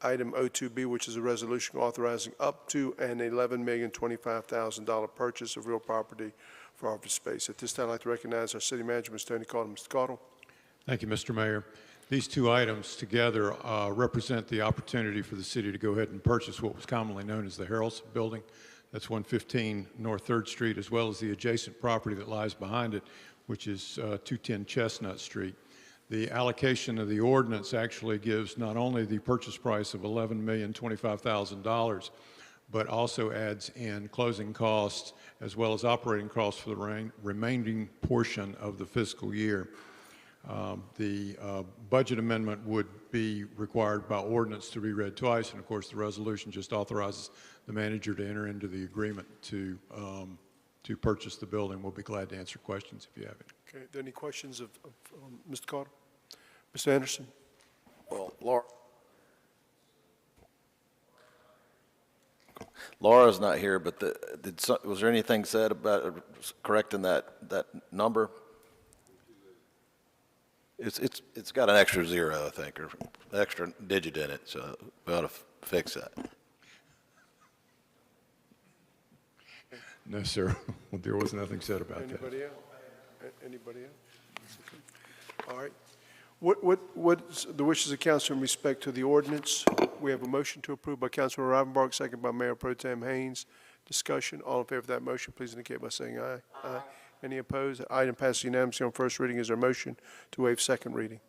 item 02B, which is a resolution authorizing up to an $11,025,000 purchase of real property for office space. At this time, I'd like to recognize our city manager, Mr. Tony Cottle. Mr. Cottle. Thank you, Mr. Mayor. These two items together represent the opportunity for the city to go ahead and purchase what was commonly known as the Harrelson Building. That's 115 North 3rd Street, as well as the adjacent property that lies behind it, which is 210 Chestnut Street. The allocation of the ordinance actually gives not only the purchase price of $11,025,000, but also adds in closing costs as well as operating costs for the remaining portion of the fiscal year. The budget amendment would be required by ordinance to be read twice, and of course the resolution just authorizes the manager to enter into the agreement to purchase the building. We'll be glad to answer questions if you have any. Okay, are there any questions of Mr. Cottle? Mr. Anderson? Well, Laura's not here, but was there anything said about correcting that number? It's got an extra zero, I think, or an extra digit in it, so we ought to fix that. No, sir. There was nothing said about that. Anybody else? Anybody else? All right. What's the wishes of council in respect to the ordinance? We have a motion to approve by Councilman Rivenbark, second by Mayor Pro Tem Haynes. Discussion, all in favor of that motion, please indicate by saying aye. Aye. Any opposed? The item passes unanimously on first reading. Is there a motion to waive second reading?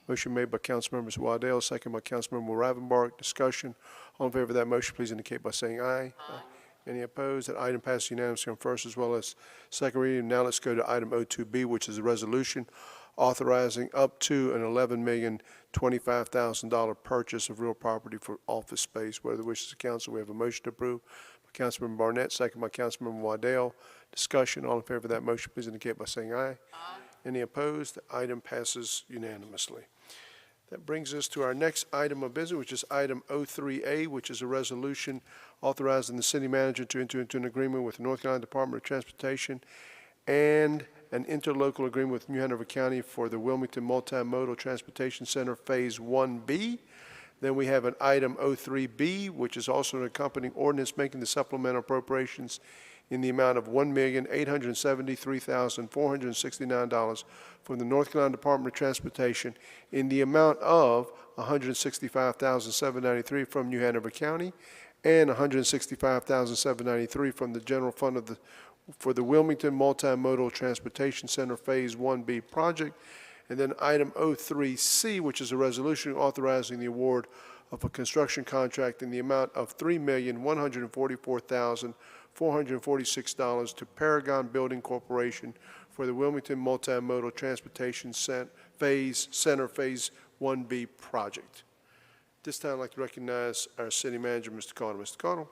Motion made by Councilmember Waddell, second by Councilmember Ravenbark. Discussion, all in favor of that motion, please indicate by saying aye. Aye. Any opposed? That item passes unanimously on first as well as second reading. Now let's go to item O2B, which is a resolution authorizing up to an $11,025,000 purchase of real property for office space. What are the wishes of council? We have a motion to approve by Councilmember Barnett, second by Councilmember Waddell. Discussion, all in favor of that motion, please indicate by saying aye. Aye. Any opposed? The item passes unanimously. That brings us to our next item of business, which is item O3A, which is a resolution authorizing the city manager to enter into an agreement with the North Carolina Department of Transportation and an interlocal agreement with New Hanover County for the Wilmington Multimodal Transportation Center Phase 1B. Then we have an item O3B, which is also an accompanying ordinance making the supplemental appropriations in the amount of $1,873,469 from the North Carolina Department of Transportation in the amount of $165,793 from New Hanover County and $165,793 from the general fund for the Wilmington Multimodal Transportation Center Phase 1B project. And then item O3C, which is a resolution authorizing the award of a construction contract in the amount of $3,144,446 to Paragon Building Corporation for the Wilmington Multimodal Transportation Center Phase 1B project. This time I'd like to recognize our city manager, Mr. Connell. Mr. Connell.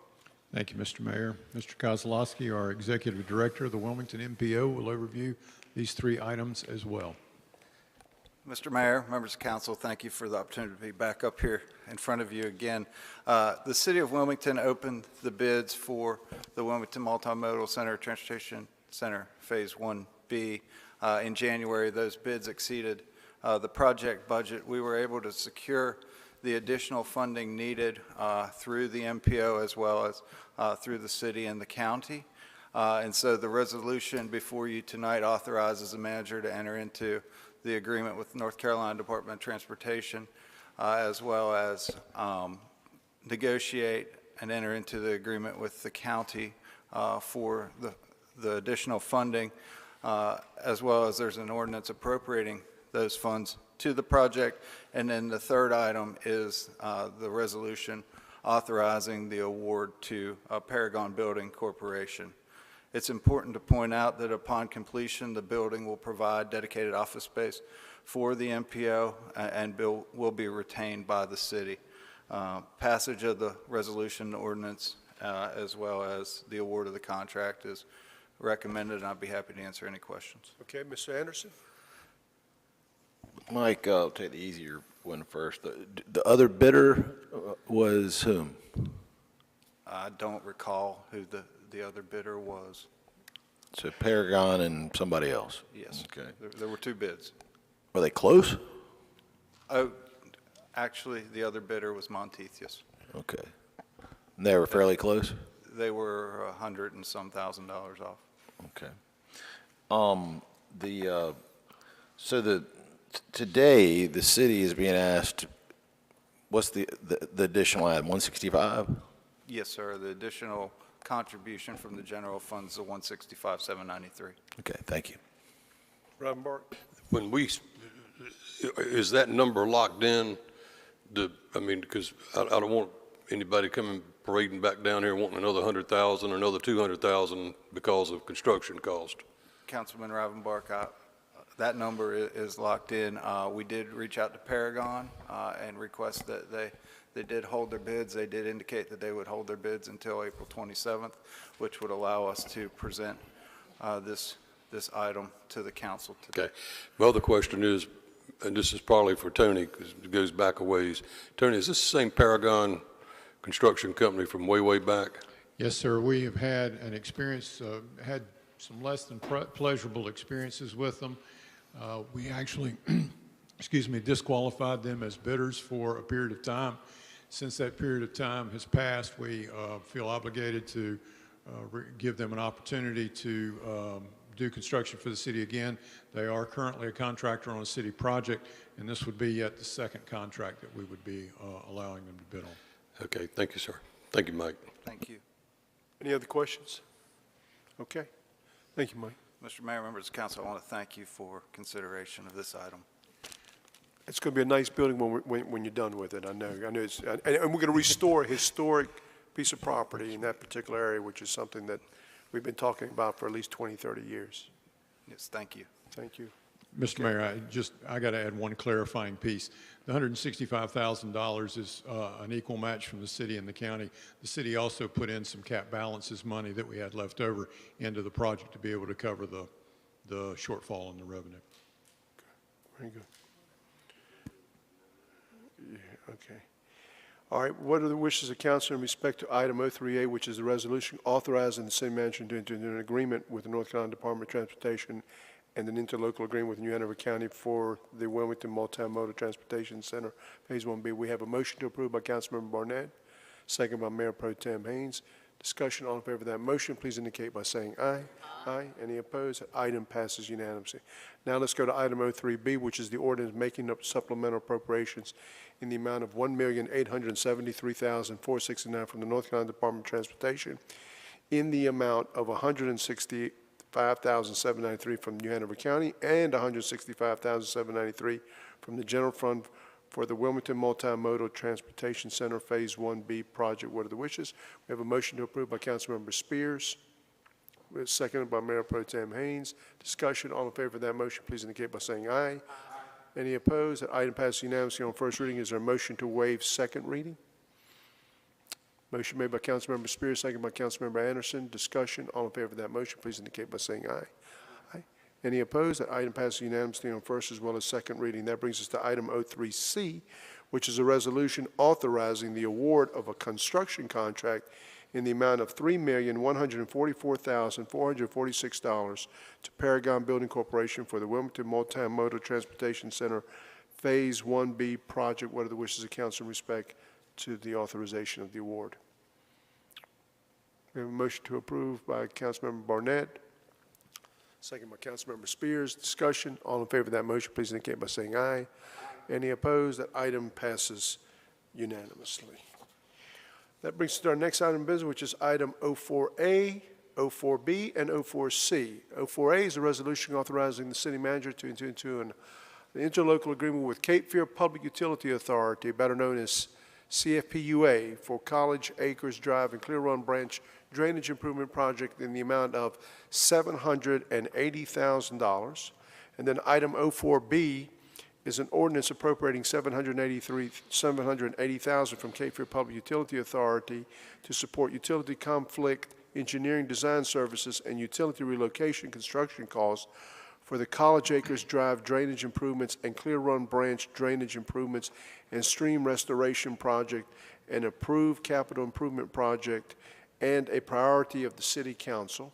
Thank you, Mr. Mayor. Mr. Kozlowski, our Executive Director of the Wilmington MPO, will overview these three items as well. Mr. Mayor, members of council, thank you for the opportunity to be back up here in front of you again. The City of Wilmington opened the bids for the Wilmington Multimodal Center Transportation Center Phase 1B in January. Those bids exceeded the project budget. We were able to secure the additional funding needed through the MPO as well as through the city and the county. And so the resolution before you tonight authorizes the manager to enter into the agreement with North Carolina Department of Transportation as well as negotiate and enter into the agreement with the county for the additional funding as well as there's an ordinance appropriating those funds to the project. And then the third item is the resolution authorizing the award to Paragon Building Corporation. It's important to point out that upon completion, the building will provide dedicated office space for the MPO and will be retained by the city. Passage of the resolution ordinance as well as the award of the contract is recommended, and I'd be happy to answer any questions. Okay, Mr. Anderson. Mike, I'll take the easier one first. The other bidder was whom? I don't recall who the other bidder was. So Paragon and somebody else? Yes. Okay. There were two bids. Were they close? Oh, actually, the other bidder was Monteith, yes. Okay. And they were fairly close? They were $100 and some thousand off. Okay. Today, the city is being asked, what's the additional ad, 165? Yes, sir. The additional contribution from the general funds, the 165,793. Okay, thank you. Ravenbark. When is that number locked in? Because I don't want anybody coming parading back down here wanting another 100,000 or another 200,000 because of construction cost. Councilman Ravenbark, that number is locked in. We did reach out to Paragon and request that they did hold their bids. They did indicate that they would hold their bids until April 27th, which would allow us to present this item to the council today. Okay. My other question is, and this is probably for Tony because it goes back a ways. Tony, is this the same Paragon construction company from way back? Yes, sir. We have had an experience, had some less than pleasurable experiences with them. We actually, disqualified them as bidders for a period of time. Since that period of time has passed, we feel obligated to give them an opportunity to do construction for the city again. They are currently a contractor on a city project, and this would be yet the second contract that we would be allowing them to bid on. Okay, thank you, sir. Thank you, Mike. Thank you. Any other questions? Okay. Thank you, Mike. Mr. Mayor, members of council, I want to thank you for consideration of this item. It's going to be a nice building when you're done with it, I know. I know it's, and we're going to restore a historic piece of property in that particular area, which is something that we've been talking about for at least 20, 30 years. Yes, thank you. Thank you. Mr. Mayor, I got to add one clarifying piece. The $165,000 is an equal match from the city and the county. The city also put in some cap balances money that we had left over into the project to be able to cover the shortfall in the revenue. Very good. Yeah, okay. All right, what are the wishes of council in respect to item 03A, which is the resolution authorizing the city manager to enter into an agreement with the North Carolina Department of Transportation and an interlocal agreement with New Hanover County for the Wilmington Multimodal Transportation Center, Phase 1B. We have a motion to approve by Councilmember Barnett, second by Mayor Pro Tem Haynes. Discussion, all in favor of that motion, please indicate by saying aye. Aye. Any opposed? That item passes unanimously. Now let's go to item 03B, which is the ordinance making up supplemental appropriations in the amount of $1,873,469 from the North Carolina Department of Transportation, in the amount of $165,793 from New Hanover County and $165,793 from the general fund for the Wilmington Multimodal Transportation Center Phase 1B project. What are the wishes? We have a motion to approve by Councilmember Spears, seconded by Mayor Pro Tem Haynes. Discussion, all in favor of that motion, please indicate by saying aye. Aye. Any opposed? That item passes unanimously on first reading. Is there a motion to waive second reading? Motion made by Councilmember Spears, seconded by Councilmember Anderson. Discussion, all in favor of that motion, please indicate by saying aye. Aye. Any opposed? That item passes unanimously on first as well as second reading. That brings us to item 03C, which is a resolution authorizing the award of a construction contract in the amount of $3,144,446 to Paragon Building Corporation for the Wilmington Multimodal Transportation Center Phase 1B project. What are the wishes of council in respect to the authorization of the award? We have a motion to approve by Councilmember Barnett, second by Councilmember Spears. Discussion, all in favor of that motion, please indicate by saying aye. Any opposed? That item passes unanimously. That brings us to our next item of business, which is item 04A, 04B, and 04C. 04A is a resolution authorizing the city manager to enter into an interlocal agreement with Cape Fear Public Utility Authority, better known as CFPUA, for College Acres Drive and Clear Run Branch Drainage Improvement Project in the amount of $780,000. And then item 04B is an ordinance appropriating $780,000 from Cape Fear Public Utility Authority to support utility conflict engineering design services and utility relocation construction costs for the College Acres Drive drainage improvements and Clear Run Branch drainage improvements and stream restoration project, an approved capital improvement project, and a priority of the City Council.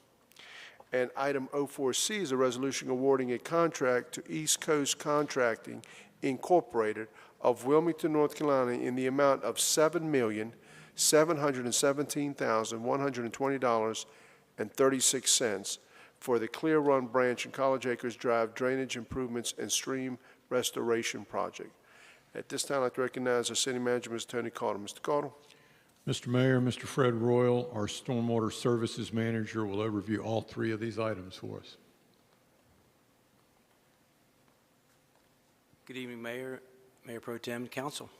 And item 04C is a resolution awarding a contract to East Coast Contracting, Incorporated of Wilmington, North Carolina in the amount of $7,717,120.36 for the Clear Run Branch and College Acres Drive drainage improvements and stream restoration project. At this time, I'd like to recognize our city manager, Mr. Tony Caudle. Mr. Caudle. Mr. Mayor, Mr. Fred Royal, our Stormwater Services Manager, will overview all three of these items for us. Good evening, Mayor, Mayor Pro Tem, Council.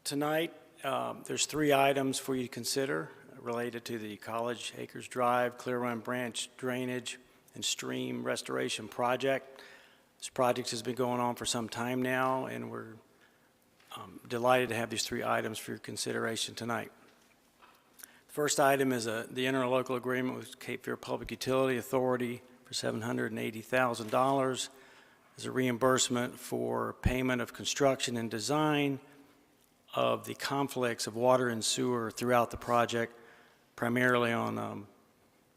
Tonight, there's three items for you to consider related to the College Acres Drive, Clear Run Branch Drainage, and Stream Restoration Project. This project has been going on for some time now, and we're delighted to have these three items for your consideration tonight. The first item is the interlocal agreement with Cape Fear Public Utility Authority for $780,000 as a reimbursement for payment of construction and design of the conflicts of water and sewer throughout the project, primarily on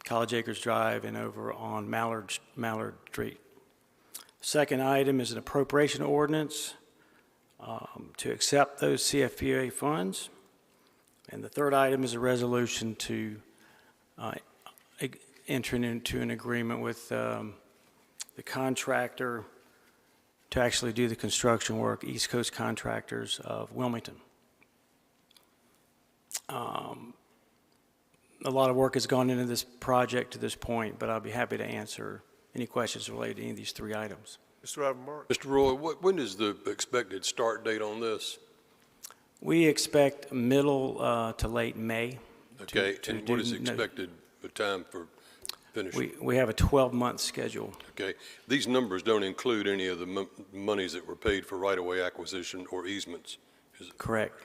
College Acres Drive and over on Mallard Street. The second item is an appropriation ordinance to accept those CFPUA funds. And the third item is a resolution to enter into an agreement with the contractor to actually do the construction work, East Coast Contractors of Wilmington. a lot of work has gone into this project to this point, but I'll be happy to answer any questions related to any of these three items. Mr. Ravenborough? Mr. Roy, when is the expected start date on this? We expect middle to late May. Okay, to and what is do- expected the time for finishing? We have a 12-month schedule. Okay, these numbers don't include any of the monies that were paid for right-of-way acquisition or easements, is it? Correct.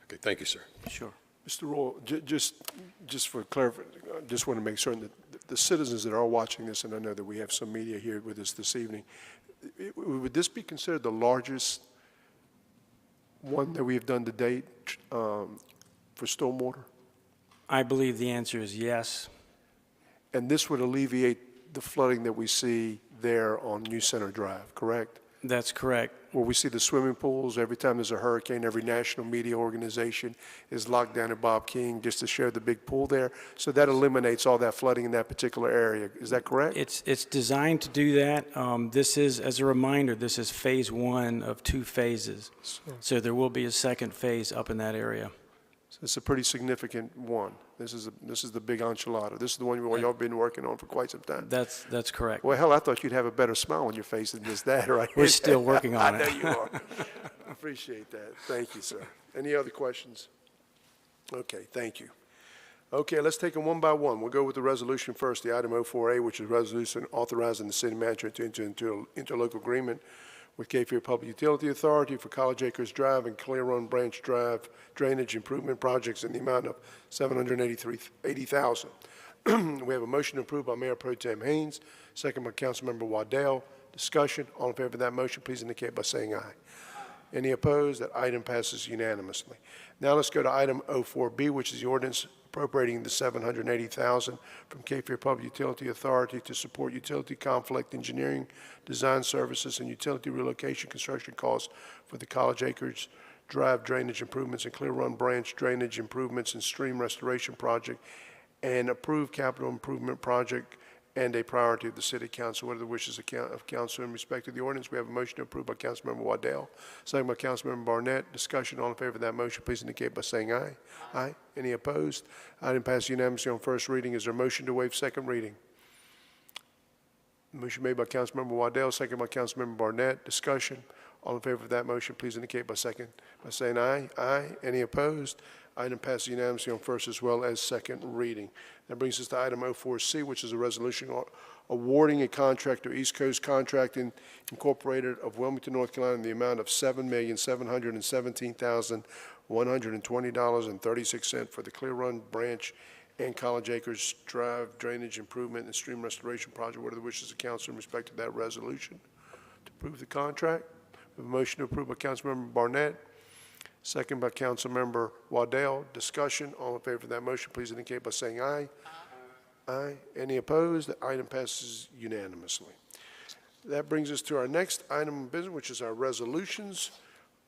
Okay, thank you, sir. Sure. Mr. Royal, just for clarification, I just want to make certain that the citizens that are watching this, and I know that we have some media here with us this evening, would this be considered the largest one that we have done to date for stormwater? I believe the answer is yes. And this would alleviate the flooding that we see there on New Center Drive, correct? That's correct. Where we see the swimming pools, every time there's a hurricane, every national media organization is locked down at Bob King just to share the big pool there. So that eliminates all that flooding in that particular area. Is that correct? It's designed to do that. This is, as a reminder, this is phase one of 2 phases. So there will be a second phase up in that area. So it's a pretty significant one. This is the big enchilada. This is the one y'all been working on for quite some time. That's correct. Well, hell, I thought you'd have a better smile on your face than just that, right? We're still working on it. I know you are. Appreciate that. Thank you, sir. Any other questions? Okay, thank you. Okay, let's take them one by one. We'll go with the resolution first, the item 04A, which is resolution authorizing the city manager to enter into an interlocal agreement with Cape Fear Public Utility Authority for College Acres Drive and Clear Run Branch Drive drainage improvement projects in the amount of $780,000. We have a motion approved by Mayor Pro Tem Haynes, second by Councilmember Waddell. Discussion. All in favor of that motion, please indicate by saying aye. Any opposed? That item passes unanimously. Now let's go to item 04B, which is the ordinance appropriating the $780,000 from Cape Fear Public Utility Authority to support utility conflict engineering, design services, and utility relocation construction costs for the College Acres Drive drainage improvements and Clear Run Branch drainage improvements and stream restoration project, and approved capital improvement project and a priority of the City Council. What are the wishes of council in respect to the ordinance? We have a motion approved by Councilmember Waddell, second by Councilmember Barnett. Discussion. All in favor of that motion, please indicate by saying aye. Aye. Any opposed? Item passes unanimously on first reading. Is there a motion to waive second reading? Motion made by Councilmember Waddell, second by Councilmember Barnett. Discussion. All in favor of that motion, please indicate by saying aye. Aye. Any opposed? Item passes unanimously on first as well as second reading. That brings us to item 04C, which is a resolution awarding a contract to East Coast Contracting Incorporated of Wilmington, North Carolina, in the amount of $7,717,120.36 for the Clear Run Branch and College Acres Drive drainage improvement and stream restoration project. What are the wishes of council in respect to that resolution? To approve the contract. We have a motion to approve by Councilmember Barnett, second by Councilmember Waddell. Discussion. All in favor of that motion, please indicate by saying aye. Aye. Any opposed? The item passes unanimously. That brings us to our next item of business, which is our resolutions.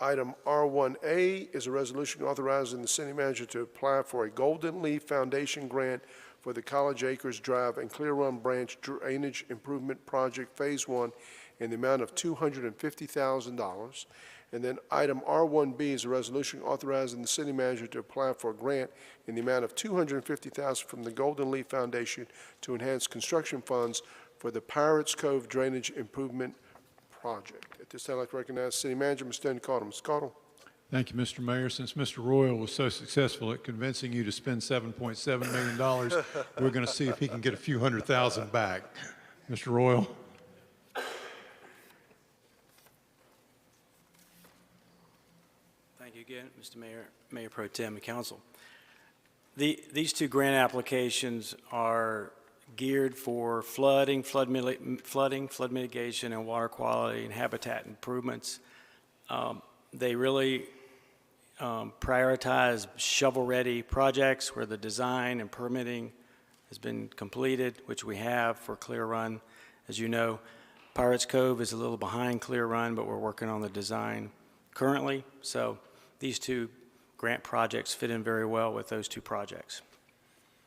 Item R1A is a resolution authorizing the city manager to apply for a Golden Leaf Foundation grant for the College Acres Drive and Clear Run Branch Drainage Improvement Project Phase 1 in the amount of $250,000. And then item R1B is a resolution authorizing the city manager to apply for a grant in the amount of $250,000 from the Golden Leaf Foundation to enhance construction funds for the Pirates Cove Drainage Improvement Project. At this time, I'd like to recognize City Manager, Mr. Stanley Caudill. Mr. Caudill. Thank you, Mr. Mayor. Since Mr. Royal was so successful at convincing you to spend $7.7 million, we're going to see if he can get a few $100,000 back. Mr. Royal. Thank you again, Mr. Mayor, Mayor Pro Tem, and Council. These two grant applications are geared for flood mitigation, and water quality and habitat improvements. They really prioritize shovel-ready projects where the design and permitting has been completed, which we have for Clear Run. As you know, Pirates Cove is a little behind Clear Run, but we're working on the design currently. So these two grant projects fit in very well with those two projects.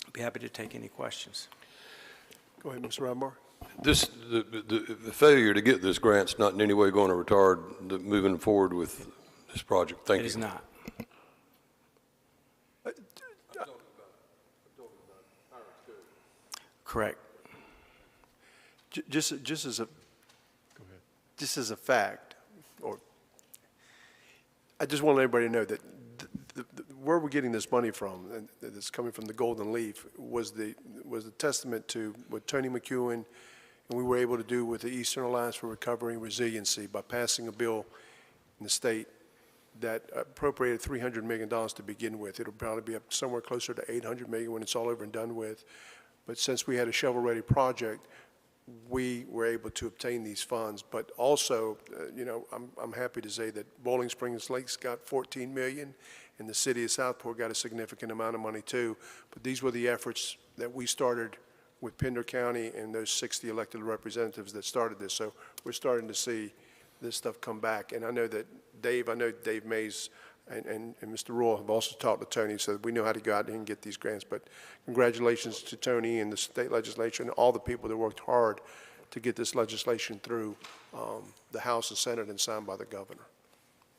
I'd be happy to take any questions. Go ahead, Mr. Ravenborough. The failure to get this grant's not in any way going to retard moving forward with this project. Thank you. It is not. Correct. Just as a, just as a fact, or I just want everybody to know that where we're getting this money from, and that's coming from the Golden Leaf, was the testament to what Tony McEwen and we were able to do with the Eastern Alliance for Recovery and Resiliency by passing a bill in the state that appropriated $300 million to begin with. It'll probably be up somewhere closer to $800 million when it's all over and done with. But since we had a shovel-ready project, we were able to obtain these funds. But also, you know, I'm happy to say that Bowling Springs Lakes got $14 million, and the city of Southport got a significant amount of money too. But these were the efforts that we started with Pender County and those 60 elected representatives that started this. So we're starting to see this stuff come back. And I know Dave Mays and Mr. Royal have also talked to Tony, so we know how to go out there and get these grants. But congratulations to Tony and the state legislature and all the people that worked hard to get this legislation through the House and Senate and signed by the governor.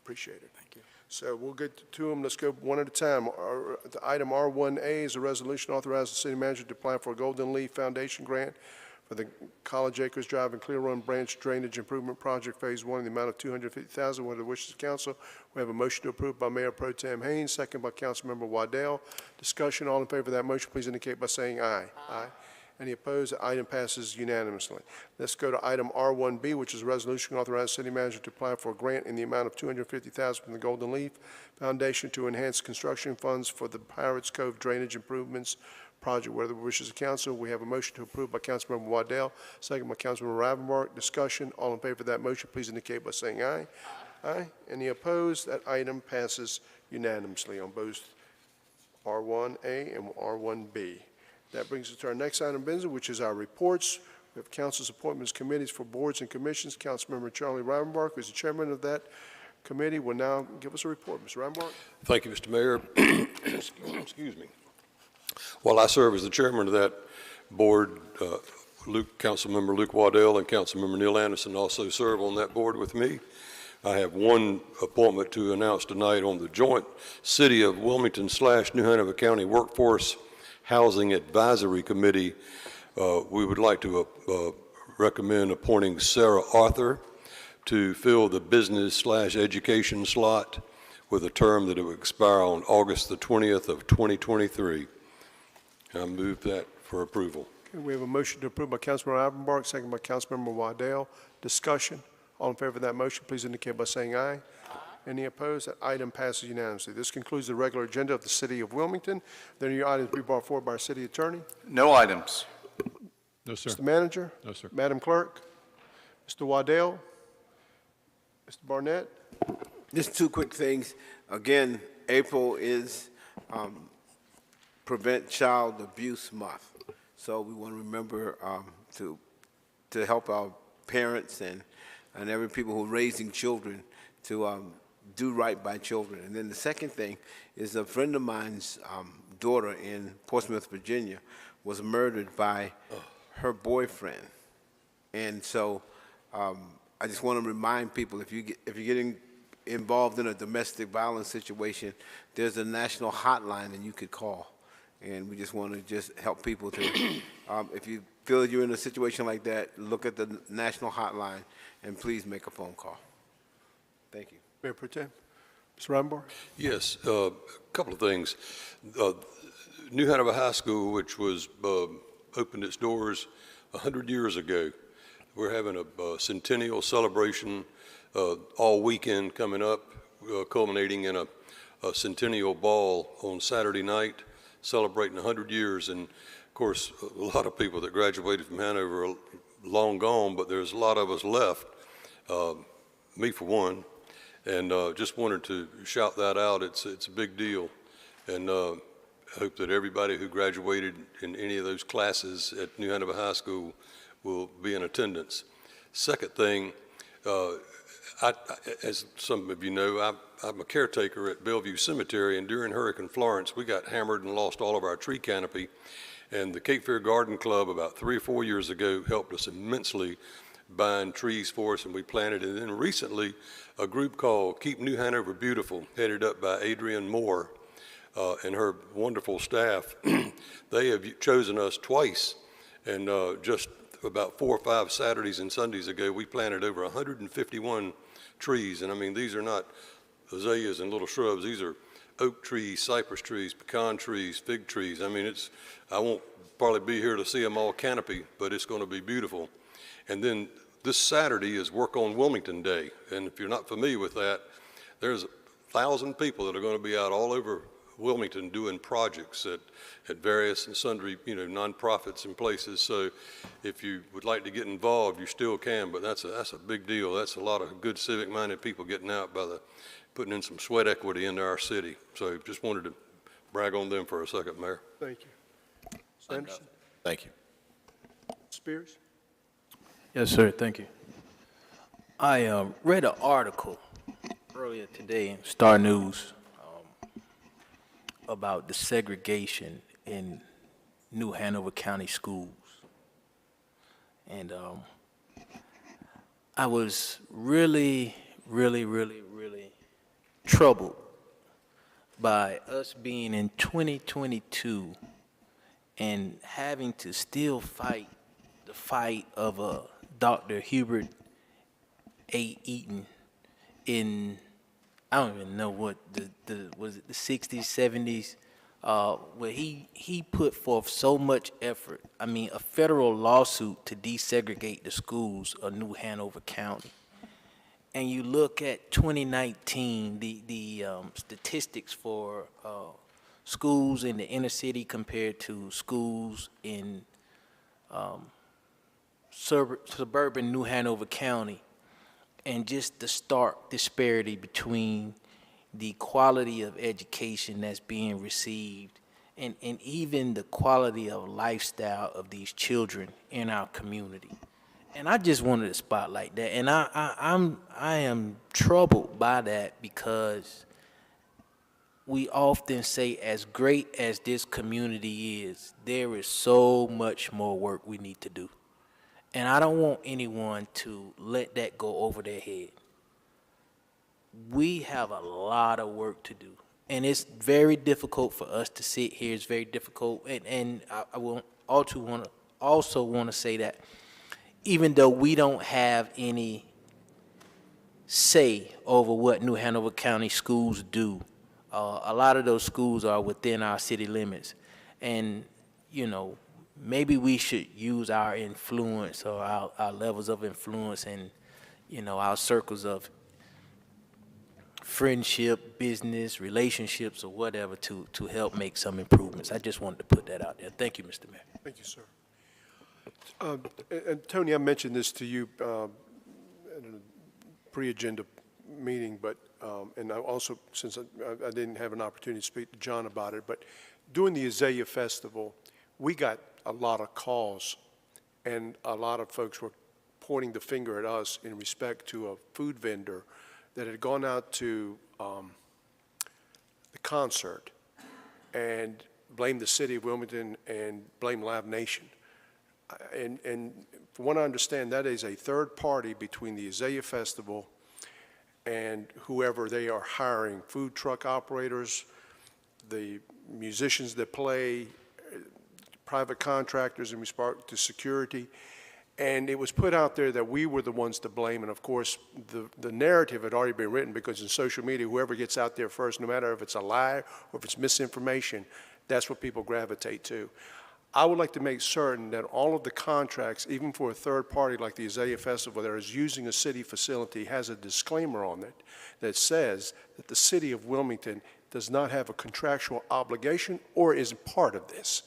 Appreciate it. Thank you. So we'll get to them. Let's go one at a time. The item R1A is a resolution authorizing the city manager to apply for a Golden Leaf Foundation grant for the College Acres Drive and Clear Run Branch Drainage Improvement Project Phase 1 in the amount of $250,000. What are the wishes of council? We have a motion to approve by Mayor Pro Tem Haynes, second by Councilmember Waddell. Discussion, all in favor of that motion, please indicate by saying aye. Aye. Any opposed? The item passes unanimously. Let's go to item R1B, which is a resolution authorizing city manager to apply for a grant in the amount of $250,000 from the Golden Leaf Foundation to enhance construction funds for the Pirates Cove Drainage Improvements Project. What are the wishes of council? We have a motion to approve by Councilmember Waddell, second by Councilmember Ravenbark. Discussion, all in favor of that motion, please indicate by saying aye. Aye. Any opposed? That item passes unanimously on both R1A and R1B. That brings us to our next item of business, which is our reports. We have council's appointments committees for boards and commissions. Councilmember Charlie Ravenbark, who is the chairman of that committee, will now give us a report. Mr. Ravenbark. Thank you, Mr. Mayor. Excuse me. While I serve as the chairman of that board, Councilmember Luke Waddell and Councilmember Neil Anderson also serve on that board with me. I have one appointment to announce tonight on the joint City of Wilmington / New Hanover County Workforce Housing Advisory Committee. We would like to recommend appointing Sarah Arthur to fill the business / education slot with a term that will expire on August the 20th of 2023. I move that for approval. Okay, we have a motion to approve by Councilmember Ravenbark, second by Councilmember Waddell. Discussion. All in favor of that motion, please indicate by saying aye. Any opposed? That item passes unanimously. This concludes the regular agenda of the City of Wilmington. Then your items be brought forward by our city attorney. No items. No, sir. Mr. Manager? No, sir. Madam Clerk? Mr. Waddell? Mr. Barnett? Just two quick things. Again, April is Prevent Child Abuse Month. So we want to remember to help our parents and every people who are raising children to do right by children. And then the second thing is a friend of mine's daughter in Portsmouth, Virginia, was murdered by her boyfriend. And so I just want to remind people, if you're getting involved in a domestic violence situation, there's a national hotline that you could call. And we just want to help people to, if you feel that you're in a situation like that, look at the national hotline and please make a phone call. Thank you. Mayor Pro Tem. Mr. Ravenbark? Yes, a couple of things. New Hanover High School, which was opened its doors 100 years ago, we're having a centennial celebration all weekend coming up, culminating in a centennial ball on Saturday night, celebrating 100 years. And of course, a lot of people that graduated from Hanover are long gone, but there's a lot of us left, me for one. And just wanted to shout that out. It's a big deal. And I hope that everybody who graduated in any of those classes at New Hanover High School will be in attendance. Second thing, as some of you know, I'm a caretaker at Bellevue Cemetery, and during Hurricane Florence, we got hammered and lost all of our tree canopy. And the Cape Fear Garden Club about 3 or 4 years ago helped us immensely buying trees for us, and we planted. And then recently, a group called Keep New Hanover Beautiful, headed up by Adrienne Moore and her wonderful staff, they have chosen us twice And just about 4 or 5 Saturdays and Sundays ago, we planted over 151 trees. And I mean, these are not azaleas and little shrubs. These are oak trees, cypress trees, pecan trees, fig trees. I mean, I won't probably be here to see them all canopy, but it's going to be beautiful. And then this Saturday is Work on Wilmington Day. And if you're not familiar with that, there's 1,000 people that are going to be out all over Wilmington doing projects at various and sundry, nonprofits and places. So if you would like to get involved, you still can, but that's a big deal. That's a lot of good civic-minded people getting out putting in some sweat equity into our city. So just wanted to brag on them for a second, Mayor. Thank you. Sanderson? Thank you. Spears? Yes, sir, thank you. I read an article earlier today in Star News about the segregation in New Hanover County schools. And I was really troubled by us being in 2022 and having to still fight the fight of Dr. Hubert A. Eaton in, I don't even know what was it the 60s, 70s, where he put forth so much effort. I mean, a federal lawsuit to desegregate the schools of New Hanover County. And you look at 2019, the statistics for schools in the inner city compared to schools in suburban New Hanover County, and just the stark disparity between the quality of education that's being received and even the quality of lifestyle of these children in our community. And I just wanted to spotlight that. And I am troubled by that, because we often say, as great as this community is, there is so much more work we need to do. And I don't want anyone to let that go over their head. We have a lot of work to do. And it's very difficult for us to sit here. It's very difficult. And I will also want to say that even though we don't have any say over what New Hanover County schools do, a lot of those schools are within our city limits. And, maybe we should use our influence, or our levels of influence, and, our circles of friendship, business, relationships, or whatever to help make some improvements. I just wanted to put that out there. Thank you, Mr. Mayor. Thank you, sir. And Tony, I mentioned this to you in a pre-agenda meeting, but and I also, since I didn't have an opportunity to speak to John about it, but during the Azalea Festival, we got a lot of calls, and a lot of folks were pointing the finger at us in respect to a food vendor that had gone out to the concert and blamed the city of Wilmington and blamed Live Nation. And from what I understand, that is a third party between the Azalea Festival and whoever they are hiring, food truck operators, the musicians that play, private contractors in respect to security. And it was put out there that we were the ones to blame. And of course, the narrative had already been written, because in social media, whoever gets out there first, no matter if it's a lie or if it's misinformation, that's what people gravitate to. I would like to make certain that all of the contracts, even for a third party like the Azalea Festival that is using a city facility, has a disclaimer on it that says that the city of Wilmington does not have a contractual obligation or is part of this.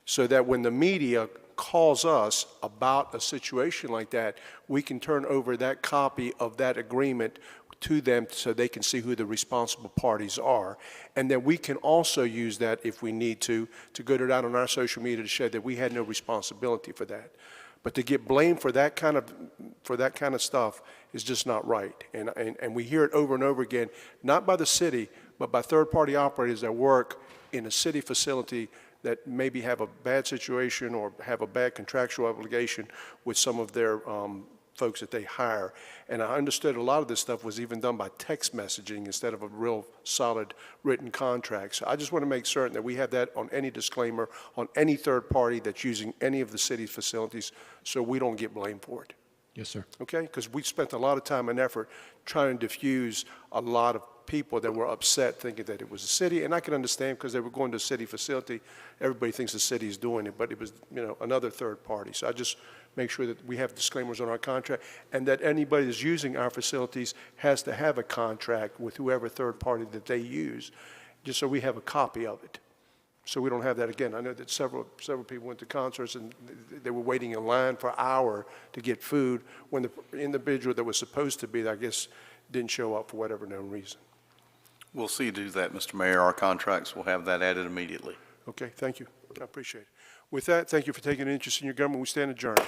So that when the media calls us about a situation like that, we can turn over that copy of that agreement to them so they can see who the responsible parties are. And then we can also use that, if we need to go it out on our social media to show that we had no responsibility for that. But to get blamed for that kind of stuff is just not right. And we hear it over and over again, not by the city, but by third-party operators that work in a city facility that maybe have a bad situation or have a bad contractual obligation with some of their folks that they hire. And I understood a lot of this stuff was even done by text messaging instead of a real solid written contract. So I just want to make certain that we have that on any disclaimer, on any third party that's using any of the city's facilities, so we don't get blamed for it. Yes, sir. Okay? Because we spent a lot of time and effort trying to diffuse a lot of people that were upset thinking that it was a city, and I can understand because they were going to a city facility. Everybody thinks the city is doing it, but it was, another third party. So I just make sure that we have disclaimers on our contract, and that anybody that's using our facilities has to have a contract with whoever third party that they use, just so we have a copy of it. So we don't have that again. I know that several people went to concerts and they were waiting in line for an hour to get food when the individual that was supposed to be there, I guess, didn't show up for whatever known reason. We'll see you do that, Mr. Mayor. Our contracts will have that added immediately. Okay, thank you. I appreciate it. With that, thank you for taking an interest in your government. We stand adjourned.